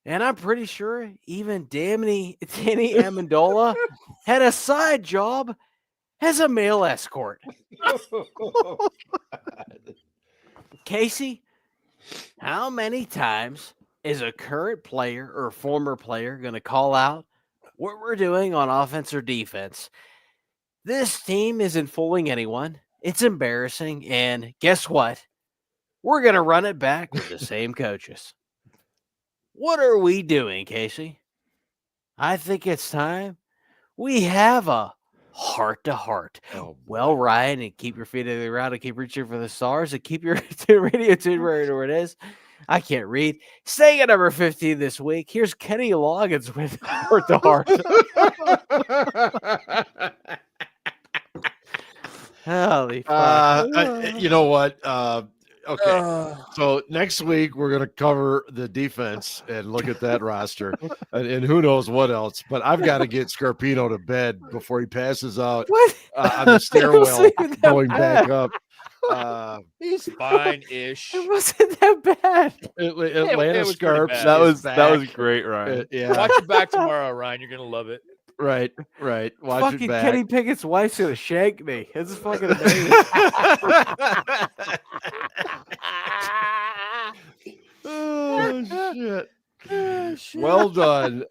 Speaker 4: and I'm pretty sure even Danny Amendola had a side job as a male escort. Casey, how many times is a current player or former player going to call out what we're doing on offense or defense? This team isn't fooling anyone. It's embarrassing. And guess what? We're going to run it back with the same coaches. What are we doing, Casey? I think it's time we have a heart-to-heart. Well, Ryan, and keep your feet in the ground and keep reaching for the stars and keep your radio tuned where it is. I can't read. Staying at number 15 this week, here's Kenny Loggins with heart-to-heart. Holy fuck.
Speaker 1: You know what? Okay. So next week we're going to cover the defense and look at that roster and who knows what else. But I've got to get Scarpino to bed before he passes out on the stairwell going back up.
Speaker 2: He's fine-ish.
Speaker 4: It wasn't that bad.
Speaker 1: Atlanta
Speaker 2: was
Speaker 1: Scarps.
Speaker 2: pretty bad.
Speaker 3: That was great, Ryan.
Speaker 1: Yeah.
Speaker 2: Watch it back tomorrow, Ryan. You're going to love it.
Speaker 1: Right. Watch
Speaker 4: Fucking
Speaker 1: it back.
Speaker 4: Kenny Pickett's wife's gonna shank me. This is fucking amazing.
Speaker 1: Oh, shit. Well done.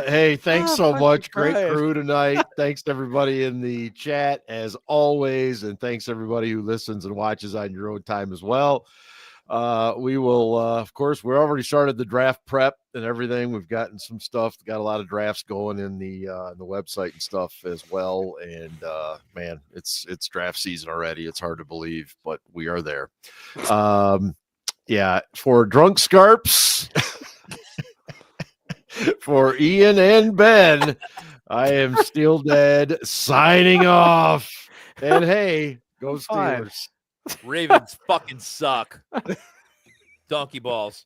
Speaker 1: Hey, thanks so much. Great crew tonight. Thanks to everybody in the chat as always, and thanks everybody who listens and watches on your own time as well. We will, of course, we already started the draft prep and everything. We've gotten some stuff, got a lot of drafts going in the website and stuff as well. And man, it's draft season already. It's hard to believe, but we are there. Yeah, for Drunk Scarps, for Ian and Ben, I am Steel Dead signing off. And hey, go Steelers.
Speaker 2: Ravens fucking suck. Donkey balls.